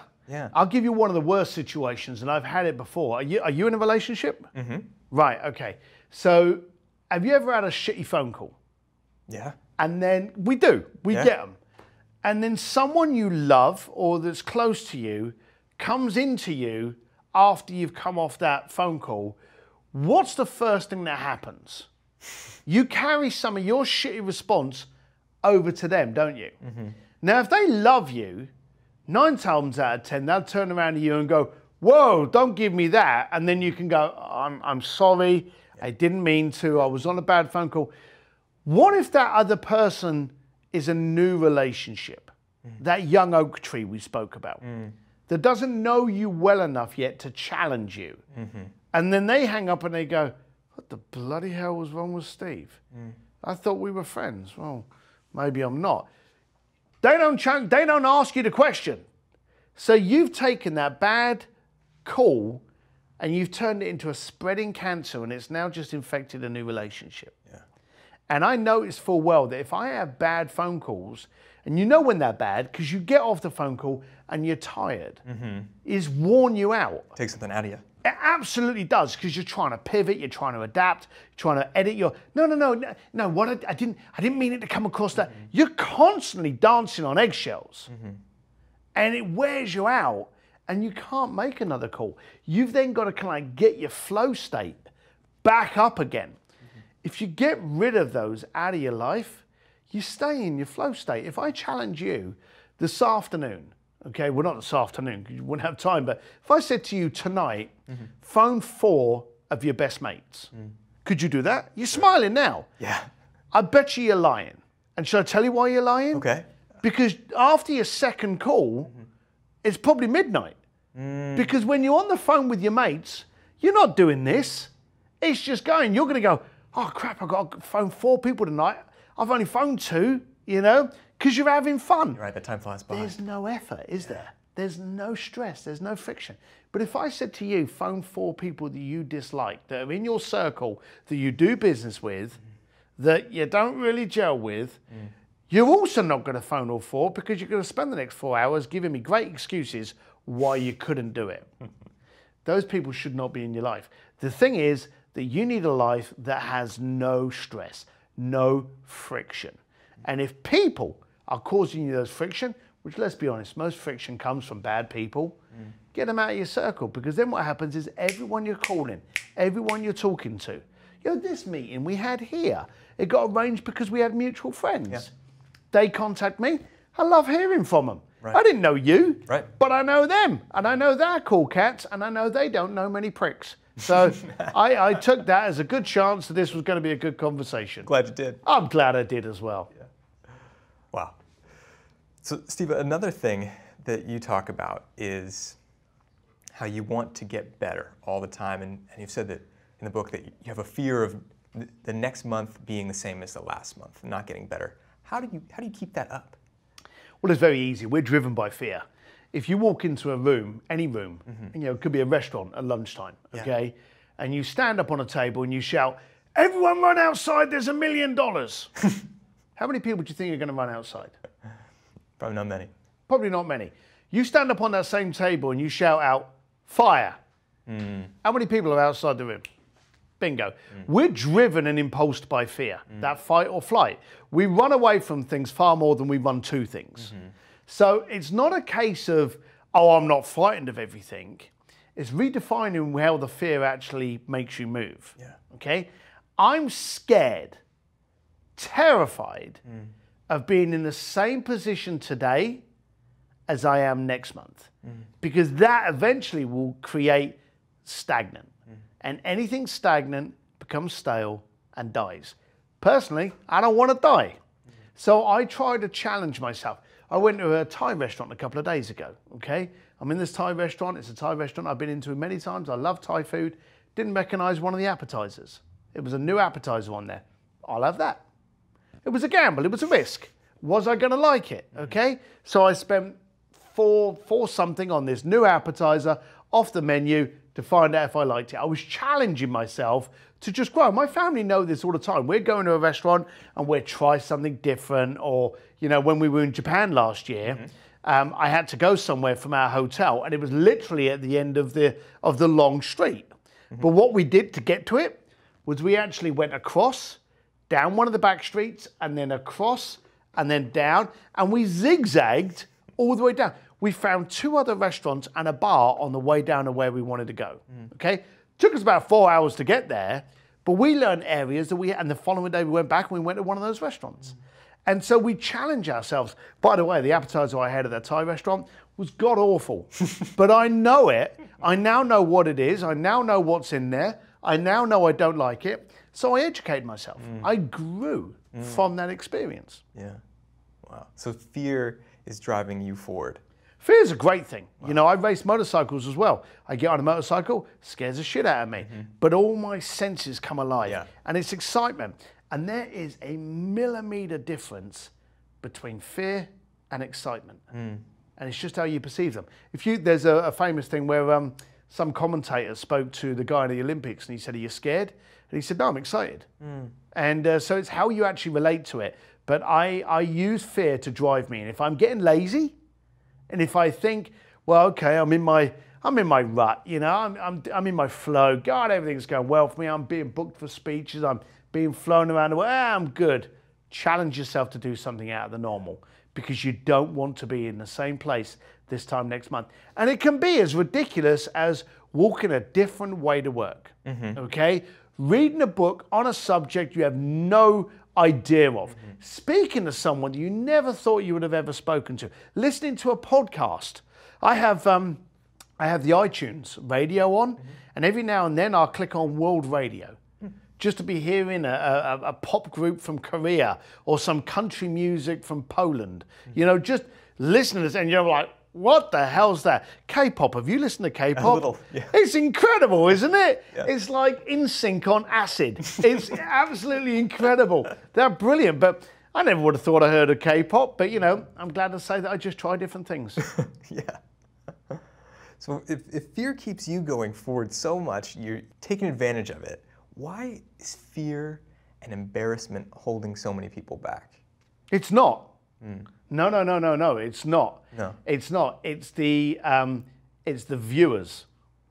I'll give you one of the worst situations, and I've had it before. Are you in a relationship? Right, okay. So have you ever had a shitty phone call? And then we get them. And then someone you love or that's close to you comes into you after you've come off that phone call. What's the first thing that happens? You carry some of your shitty response over to them, don't you? Now, if they love you, 9 times out of 10, they'll turn around to you and go, whoa, don't give me that. And then you can go, I'm sorry, I didn't mean to, I was on a bad phone call. What if that other person is a new relationship? That young oak tree we spoke about, that doesn't know you well enough yet to challenge you. And then they hang up and they go, what the bloody hell was wrong with Steve? I thought we were friends. Well, maybe I'm not. They don't ask you the question. So you've taken that bad call and you've turned it into a spreading cancer, and it's now just infected a new relationship. Yeah. And I notice full well that if I have bad phone calls, and you know when they're bad because you get off the phone call and you're tired, is worn you out. Take something out of you. It absolutely does, because you're trying to pivot, you're trying to adapt, you're trying to edit your, no, what I didn't mean it to come across that. You're constantly dancing on eggshells and it wears you out and you can't make another call. You've then got to kind of get your flow state back up again. If you get rid of those out of your life, you stay in your flow state. If I challenge you this afternoon, okay, well, not this afternoon because you wouldn't have time, but if I said to you tonight, phone 4 of your best mates, could you do that? You're smiling now. Yeah. I bet you're lying. And should I tell you why you're lying? Okay. Because after your second call, it's probably midnight. Because when you're on the phone with your mates, you're not doing this. It's just going. You're going to go, oh, crap, I've got to phone 4 people tonight. I've only phoned 2, you know, because you're having fun. You're right, that time flies by. There's no effort, is there? There's no stress, there's no friction. But if I said to you, phone 4 people that you dislike, that are in your circle, that you do business with, that you don't really gel with, you're also not going to phone all 4 because you're going to spend the next 4 hours giving me great excuses why you couldn't do it. Those people should not be in your life. The thing is that you need a life that has no stress, no friction. And if people are causing you those friction, which, let's be honest, most friction comes from bad people, get them out of your circle, because then what happens is everyone you're calling, everyone you're talking to, you know, this meeting we had here, it got arranged because we had mutual friends. Yeah. They contact me. I love hearing from them. Right. I didn't know you, right, but I know them, and I know they're cool cats, and I know they don't know many pricks. So I took that as a good chance that this was going to be a good conversation. Glad you did. I'm glad I did as well. Yeah. Wow. So, Steve, another thing that you talk about is how you want to get better all the time. And you've said that in the book that you have a fear of the next month being the same as the last month, not getting better. How do you keep that up? Well, it's very easy. We're driven by fear. If you walk into a room, any room, you know, it could be a restaurant at lunchtime, okay, and you stand up on a table and you shout, "Everyone run outside, there's $1 million." How many people do you think are going to run outside? Probably not many. Probably not many. You stand up on that same table and you shout out, "Fire." How many people are outside the room? Bingo. We're driven and impulsed by fear, that fight or flight. We run away from things far more than we run to things. So it's not a case of, oh, I'm not frightened of everything. It's redefining how the fear actually makes you move. Yeah. Okay? I'm scared, terrified of being in the same position today as I am next month. Because that eventually will create stagnant. And anything stagnant becomes stale and dies. Personally, I don't want to die. So I try to challenge myself. I went to a Thai restaurant a couple of days ago, okay? I'm in this Thai restaurant. It's a Thai restaurant I've been into many times. I love Thai food. Didn't recognize one of the appetizers. It was a new appetizer on there. I'll have that. It was a gamble. It was a risk. Was I going to like it, okay? So I spent four something on this new appetizer off the menu to find out if I liked it. I was challenging myself to just grow. My family know this all the time. We're going to a restaurant and we'll try something different. Or, you know, when we were in Japan last year, I had to go somewhere from our hotel and it was literally at the end of the long street. But what we did to get to it was we actually went across, down one of the back streets and then across and then down, and we zigzagged all the way down. We found 2 other restaurants and a bar on the way down to where we wanted to go, okay? Took us about 4 hours to get there, but we learned areas that and the following day we went back and we went to one of those restaurants. And so we challenge ourselves. By the way, the appetizer I had at that Thai restaurant was god-awful, but I know it. I now know what it is. I now know what's in there. I now know I don't like it. So I educated myself. I grew from that experience. Yeah, wow. So fear is driving you forward. Fear is a great thing. Wow. You know, I race motorcycles as well. I get on a motorcycle, scares the shit out of me. But all my senses come alive. And it's excitement. And there is a millimeter difference between fear and excitement. And it's just how you perceive them. There's a famous thing where some commentator spoke to the guy in the Olympics and he said, "Are you scared?" And he said, "No, I'm excited." And so it's how you actually relate to it. But I use fear to drive me. And if I'm getting lazy, and if I think, well, okay, I'm in my rut, you know, I'm in my flow. God, everything's going well for me. I'm being booked for speeches. I'm being flown around the world. I'm good. Challenge yourself to do something out of the normal, because you don't want to be in the same place this time next month. And it can be as ridiculous as walking a different way to work. Okay, reading a book on a subject you have no idea of, speaking to someone you never thought you would have ever spoken to, listening to a podcast. I have the iTunes radio on, and every now and then I'll click on World Radio just to be hearing a pop group from Korea or some country music from Poland. You know, just listening to this, and you're like, what the hell's that? K-pop, have you listened to K-pop? A little, yeah. It's incredible, isn't it? Yeah. It's like NSYNC on acid. It's absolutely incredible. They're brilliant, but I never would have thought I heard of K-pop, but you know, I'm glad to say that I just try different things. Yeah. So if fear keeps you going forward so much, you're taking advantage of it. Why is fear and embarrassment holding so many people back? It's not. No, it's not. No. It's not. It's the viewers,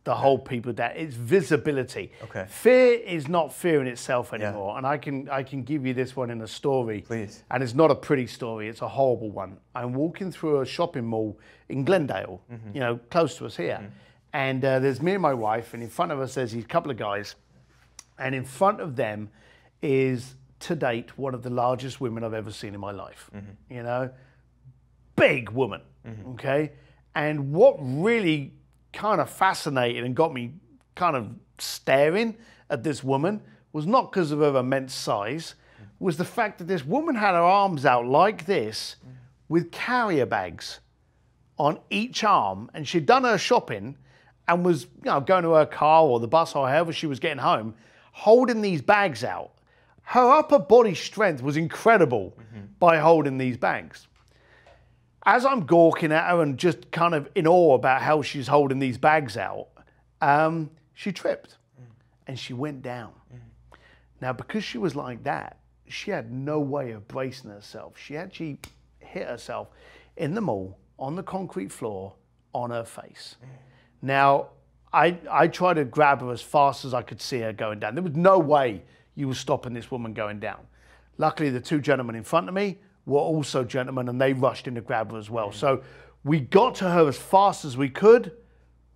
the whole people that it's visibility. Okay. Fear is not fear in itself anymore. And I can give you this one in a story. Please. And it's not a pretty story, it's a horrible one. I'm walking through a shopping mall in Glendale, you know, close to us here. And there's me and my wife, and in front of us there's these couple of guys. And in front of them is, to date, one of the largest women I've ever seen in my life. You know, big woman, okay? And what really kind of fascinated and got me kind of staring at this woman was not because of her immense size, was the fact that this woman had her arms out like this with carrier bags on each arm, and she'd done her shopping and was, you know, going to her car or the bus or however she was getting home, holding these bags out. Her upper body strength was incredible by holding these bags. As I'm gawking at her and just kind of in awe about how she's holding these bags out, she tripped and she went down. Now, because she was like that, she had no way of bracing herself. She actually hit herself in the mall, on the concrete floor, on her face. Now, I tried to grab her as fast as I could see her going down. There was no way you were stopping this woman going down. Luckily, the two gentlemen in front of me were also gentlemen, and they rushed in to grab her as well. So we got to her as fast as we could,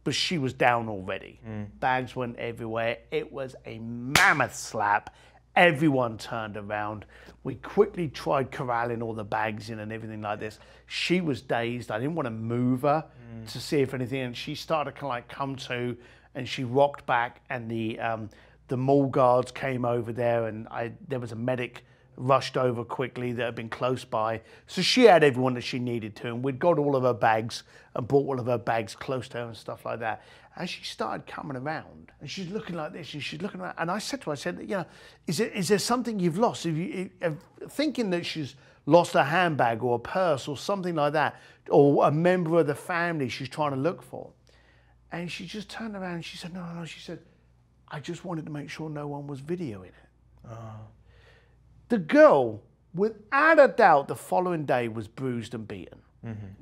but she was down already. Bags went everywhere. It was a mammoth slap. Everyone turned around. We quickly tried corralling all the bags in and everything like this. She was dazed. I didn't want to move her to see if anything, and she started to kind of like come to, and she rocked back, and the mall guards came over there, and there was a medic rushed over quickly that had been close by. So she had everyone that she needed to, and we'd got all of her bags and brought all of her bags close to her and stuff like that. As she started coming around, and she's looking like this, and she's looking around, and I said to her, I said, you know, is there something you've lost? Thinking that she's lost a handbag or a purse or something like that, or a member of the family she's trying to look for. And she just turned around and she said, no, she said, I just wanted to make sure no one was videoing it. The girl, without a doubt, the following day was bruised and beaten.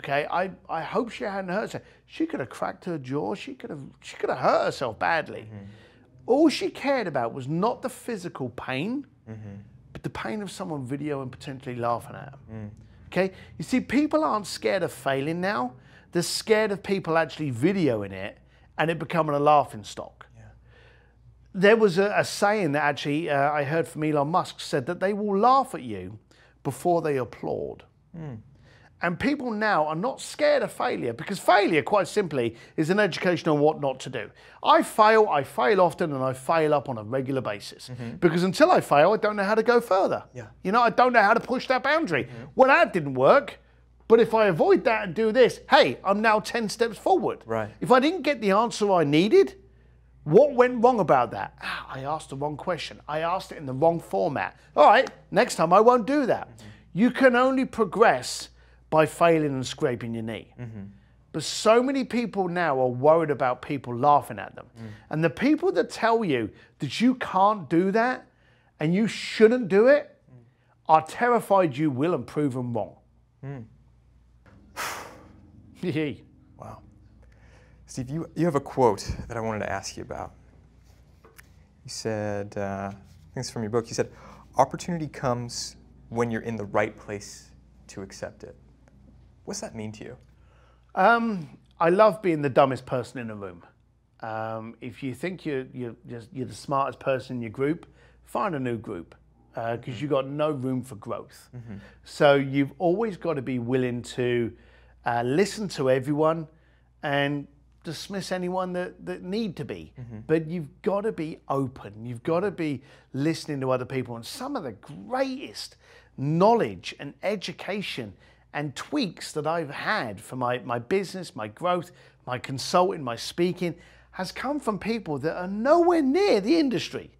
Okay, I hope she hadn't hurt herself. She could have cracked her jaw. She could have hurt herself badly. All she cared about was not the physical pain, but the pain of someone videoing and potentially laughing at her. Okay, you see, people aren't scared of failing now. They're scared of people actually videoing it and it becoming a laughing stock. There was a saying that actually I heard from Elon Musk, said that they will laugh at you before they applaud. And people now are not scared of failure, because failure, quite simply, is an education on what not to do. I fail often, and I fail up on a regular basis. Because until I fail, I don't know how to go further. You know, I don't know how to push that boundary. Well, that didn't work. But if I avoid that and do this, hey, I'm now 10 steps forward. If I didn't get the answer I needed, what went wrong about that? I asked the wrong question. I asked it in the wrong format. All right, next time I won't do that. You can only progress by failing and scraping your knee. But so many people now are worried about people laughing at them. And the people that tell you that you can't do that and you shouldn't do it are terrified you will and prove them wrong. Wow. Steve, you have a quote that I wanted to ask you about. You said, I think it's from your book, you said, opportunity comes when you're in the right place to accept it. What's that mean to you? I love being the dumbest person in the room. If you think you're the smartest person in your group, find a new group because you've got no room for growth. So you've always got to be willing to listen to everyone and dismiss anyone that need to be. But you've got to be open. You've got to be listening to other people. And some of the greatest knowledge and education and tweaks that I've had for my business, my growth, my consulting, my speaking, has come from people that are nowhere near the industry.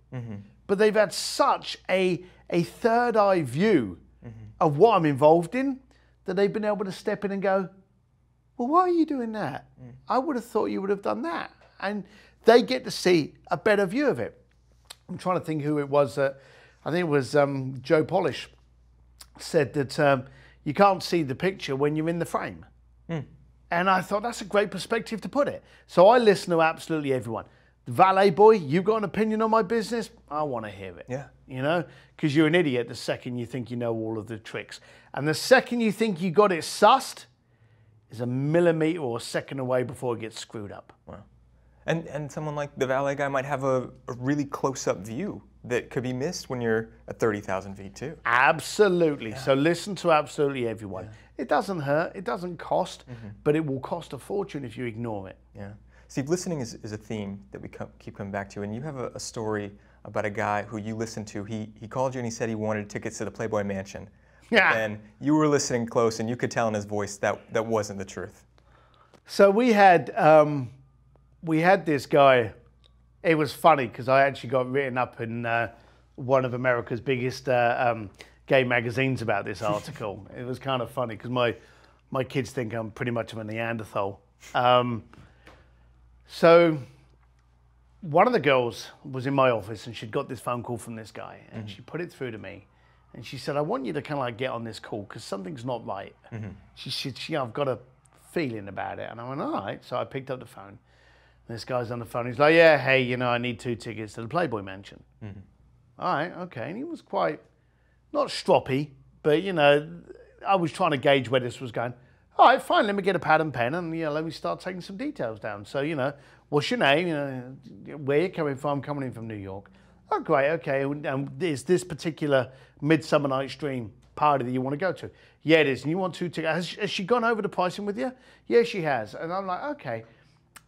But they've had such a third eye view of what I'm involved in that they've been able to step in and go, well, why are you doing that? I would have thought you would have done that. And they get to see a better view of it. I'm trying to think who it was. I think it was Joe Polish said that you can't see the picture when you're in the frame. And I thought that's a great perspective to put it. So I listen to absolutely everyone. The valet boy, you've got an opinion on my business? I want to hear it. Yeah. You know, because you're an idiot the second you think you know all of the tricks. And the second you think you got it sussed is a millimeter or a second away before it gets screwed up. Wow. And someone like the valet guy might have a really close-up view that could be missed when you're at 30,000 feet too. Absolutely. Yeah. So listen to absolutely everyone. Yeah. It doesn't hurt, it doesn't cost, but it will cost a fortune if you ignore it. Yeah. Steve, listening is a theme that we keep coming back to, and you have a story about a guy who you listened to. He called you and he said he wanted tickets to the Playboy Mansion. Yeah. And you were listening close and you could tell in his voice that wasn't the truth. So we had this guy. It was funny because I actually got written up in one of America's biggest gay magazines about this article. It was kind of funny because my kids think I'm pretty much of a Neanderthal. So one of the girls was in my office and she'd got this phone call from this guy and she put it through to me and she said, I want you to kind of like get on this call because something's not right. She said, I've got a feeling about it. And I went, all right. So I picked up the phone. This guy's on the phone. He's like, yeah, hey, you know, I need 2 tickets to the Playboy Mansion. All right, okay. And he was quite, not stroppy, but, you know, I was trying to gauge where this was going. All right, fine, let me get a pad and pen and, you know, let me start taking some details down. So, you know, what's your name? You know, where you coming from? I'm coming in from New York. Oh, great, okay. Is this particular Midsummer Night's Dream party that you want to go to? Yeah, it is. And you want 2 tickets. Has she gone over the pricing with you? Yeah, she has. And I'm like, okay.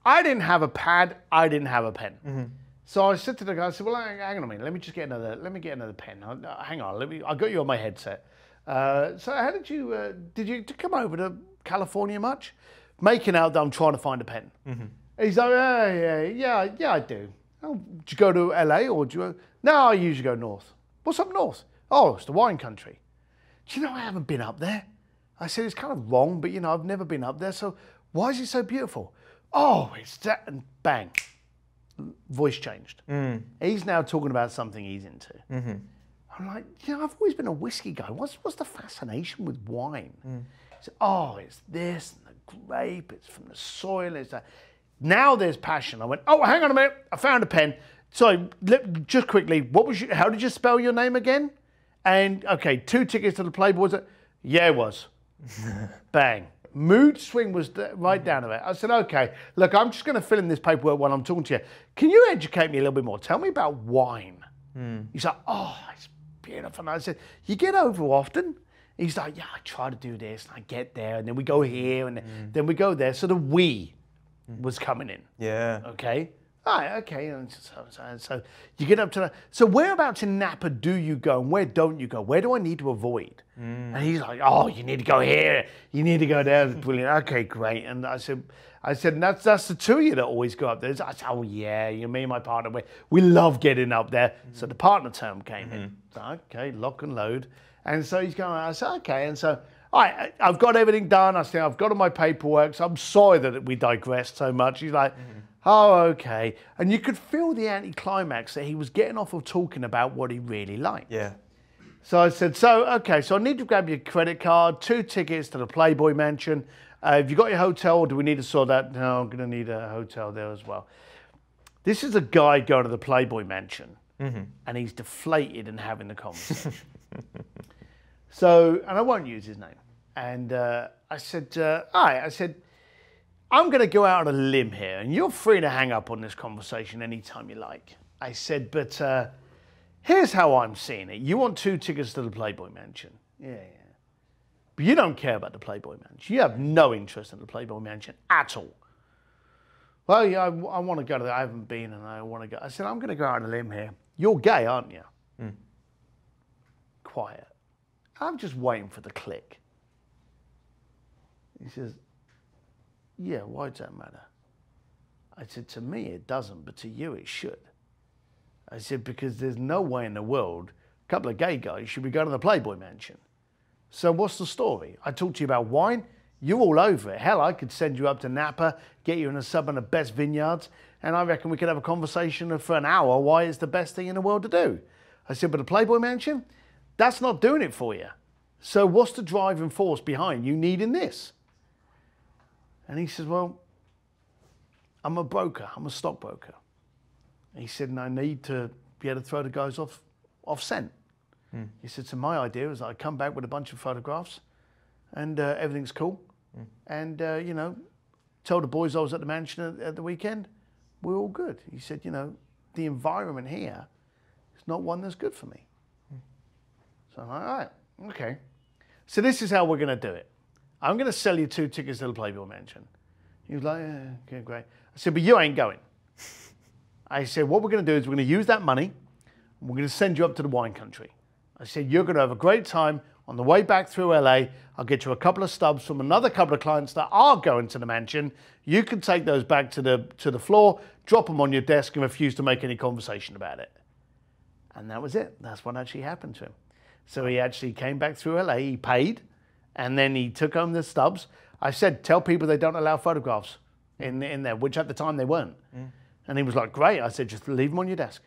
I didn't have a pad. I didn't have a pen. So I said to the guy, I said, well, hang on a minute. Let me get another pen. Hang on. I got you on my headset. So how did you come over to California much? Making out that I'm trying to find a pen. He's like, yeah, I do. Oh, do you go to LA or do you go? No, I usually go north. What's up north? Oh, it's the wine country. Do you know I haven't been up there? I said, it's kind of wrong, but you know, I've never been up there. So why is it so beautiful? Oh, it's that, and bang, voice changed. He's now talking about something he's into. I'm like, you know, I've always been a whiskey guy. What's the fascination with wine? He said, oh, it's this and the grape. It's from the soil. It's that. Now there's passion. I went, oh, hang on a minute. I found a pen. So just quickly, how did you spell your name again? And okay, 2 tickets to the Playboy. Yeah, it was. Bang. Mood swing was right down to it. I said, okay, look, I'm just going to fill in this paperwork while I'm talking to you. Can you educate me a little bit more? Tell me about wine. He's like, oh, it's beautiful. And I said, you get over often? He's like, yeah, I try to do this and I get there and then we go here and then we go there. So the we was coming in. Yeah. Okay. All right, okay. And so you get up to that. So whereabouts in Napa do you go and where don't you go? Where do I need to avoid? And he's like, oh, you need to go here. You need to go there. Brilliant. Okay, great. And I said, that's the 2 of you that always go up there. I said, oh, yeah, you, me and my partner, we love getting up there. So the partner term came in. So, okay, lock and load. And so he's going, I said, okay. And so I've got everything done. I said, I've got all my paperwork. So I'm sorry that we digressed so much. He's like, oh, okay. And you could feel the anticlimax that he was getting off of talking about what he really liked. Yeah. So I said, so I need to grab your credit card, 2 tickets to the Playboy Mansion. Have you got your hotel, or do we need to sort that? No, I'm going to need a hotel there as well. This is a guy going to the Playboy Mansion, and he's deflated and having the conversation. So, and I won't use his name. And I said, all right, I said, I'm going to go out on a limb here, and you're free to hang up on this conversation anytime you like. I said, but here's how I'm seeing it. You want 2 tickets to the Playboy Mansion. Yeah. But you don't care about the Playboy Mansion. You have no interest in the Playboy Mansion at all. Well, yeah, I want to go to that. I haven't been, and I want to go. I said, I'm going to go out on a limb here. You're gay, aren't you? Quiet. I'm just waiting for the click. He says, yeah, why does that matter? I said, to me it doesn't, but to you it should. I said, because there's no way in the world a couple of gay guys should be going to the Playboy Mansion. So what's the story? I talked to you about wine. You're all over it. Hell, I could send you up to Napa, get you in a sub on the best vineyards, and I reckon we could have a conversation for an hour why it's the best thing in the world to do. I said, but the Playboy Mansion, that's not doing it for you. So what's the driving force behind you needing this? And he says, well, I'm a broker. I'm a stockbroker. He said, and I need to be able to throw the guys off scent. He said, so my idea is I come back with a bunch of photographs and everything's cool. And, you know, told the boys I was at the mansion at the weekend. We're all good. He said, you know, the environment here is not one that's good for me. So I'm like, all right, okay. So this is how we're going to do it. I'm going to sell you 2 tickets to the Playboy Mansion. He was like, yeah, okay, great. I said, but you ain't going. I said, what we're going to do is we're going to use that money and we're going to send you up to the wine country. I said, you're going to have a great time. On the way back through LA, I'll get you a couple of stubs from another couple of clients that are going to the mansion. You can take those back to the floor, drop them on your desk, and refuse to make any conversation about it. And that was it. That's what actually happened to him. So he actually came back through LA, he paid, and then he took home the stubs. I said, tell people they don't allow photographs in there, which at the time they weren't. And he was like, great. I said, just leave them on your desk.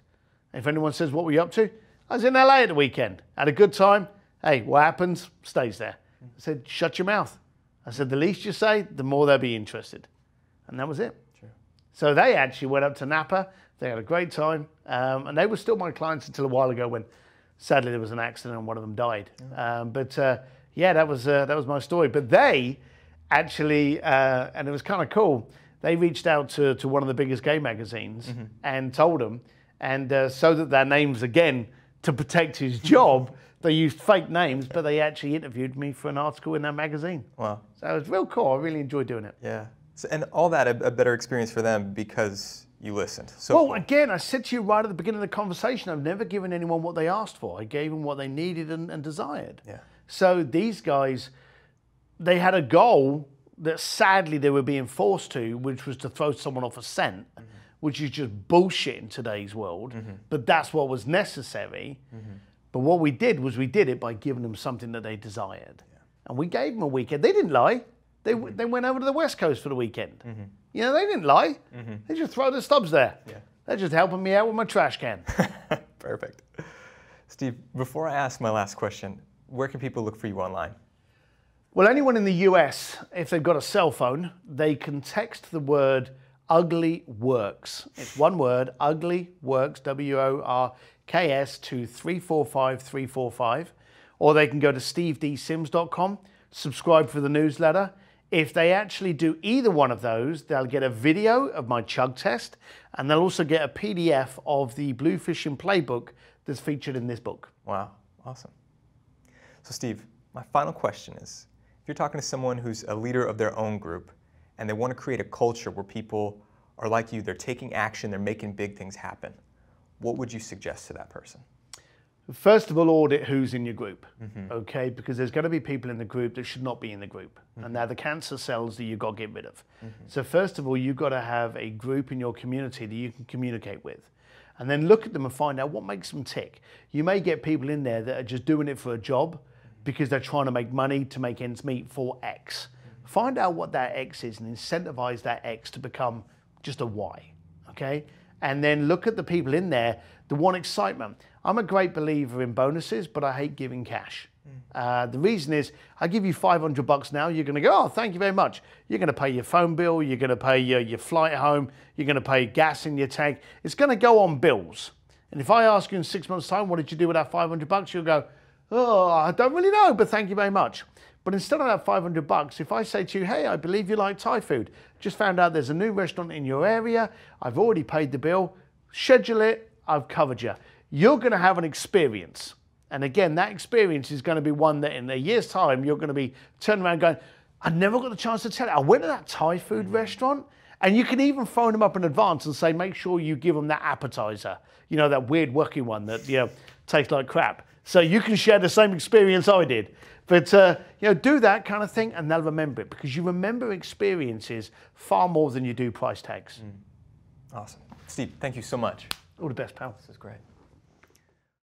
If anyone says, what were you up to? I was in LA at the weekend, had a good time. Hey, what happens stays there. I said, shut your mouth. I said, the least you say, the more they'll be interested. And that was it. True. So they actually went up to Napa. They had a great time. And they were still my clients until a while ago when sadly there was an accident and one of them died. Yeah, that was my story. But they actually, and it was kind of cool, they reached out to one of the biggest gay magazines and told them, and so that their names, again, to protect his job, they used fake names, but they actually interviewed me for an article in that magazine. Wow. So it was real cool. I really enjoyed doing it. Yeah. So, and all that, a better experience for them because you listened. So well, again, I said to you right at the beginning of the conversation, I've never given anyone what they asked for. I gave them what they needed and desired. Yeah. So these guys, they had a goal that sadly they were being forced to, which was to throw someone off a scent, which is just bullshit in today's world. But that's what was necessary. But what we did was we did it by giving them something that they desired. Yeah. And we gave them a weekend. They didn't lie. They went over to the West Coast for the weekend. You know, they didn't lie. They just throw the stubs there. Yeah. They're just helping me out with my trash can. Perfect. Steve, before I ask my last question, where can people look for you online? Well, anyone in the US, if they've got a cell phone, they can text the word Ugly Works. It's one word, Ugly Works, WORKS, to 345345. Or they can go to stevedsims.com, subscribe for the newsletter. If they actually do either one of those, they'll get a video of my chug test, and they'll also get a PDF of the Bluefishing playbook that's featured in this book. Wow, awesome. So Steve, my final question is, if you're talking to someone who's a leader of their own group and they want to create a culture where people are like you, they're taking action, they're making big things happen, what would you suggest to that person? First of all, audit who's in your group, okay? Because there's going to be people in the group that should not be in the group. And they're the cancer cells that you've got to get rid of. So first of all, you've got to have a group in your community that you can communicate with. And then look at them and find out what makes them tick. You may get people in there that are just doing it for a job, because they're trying to make money to make ends meet for X. Find out what that X is and incentivize that X to become just a Y, okay? And then look at the people in there that want excitement. I'm a great believer in bonuses, but I hate giving cash. The reason is, I give you $500 now, you're gonna go, oh, thank you very much. You're gonna pay your phone bill, you're gonna pay your flight home, you're gonna pay gas in your tank. It's gonna go on bills. And if I ask you in 6 months' time, what did you do with that $500? You'll go, oh, I don't really know, but thank you very much. But instead of that $500, if I say to you, hey, I believe you like Thai food, just found out there's a new restaurant in your area, I've already paid the bill, schedule it, I've covered you. You're gonna have an experience. And again, that experience is gonna be one that in a year's time, you're gonna be turning around going, I never got the chance to tell it. I went to that Thai food restaurant, and you can even phone them up in advance and say, make sure you give them that appetizer, you know, that weird working one that, you know, tastes like crap. So you can share the same experience I did. But, you know, do that kind of thing and they'll remember it, because you remember experiences far more than you do price tags. Awesome. Steve, thank you so much. All the best, pal. This is great.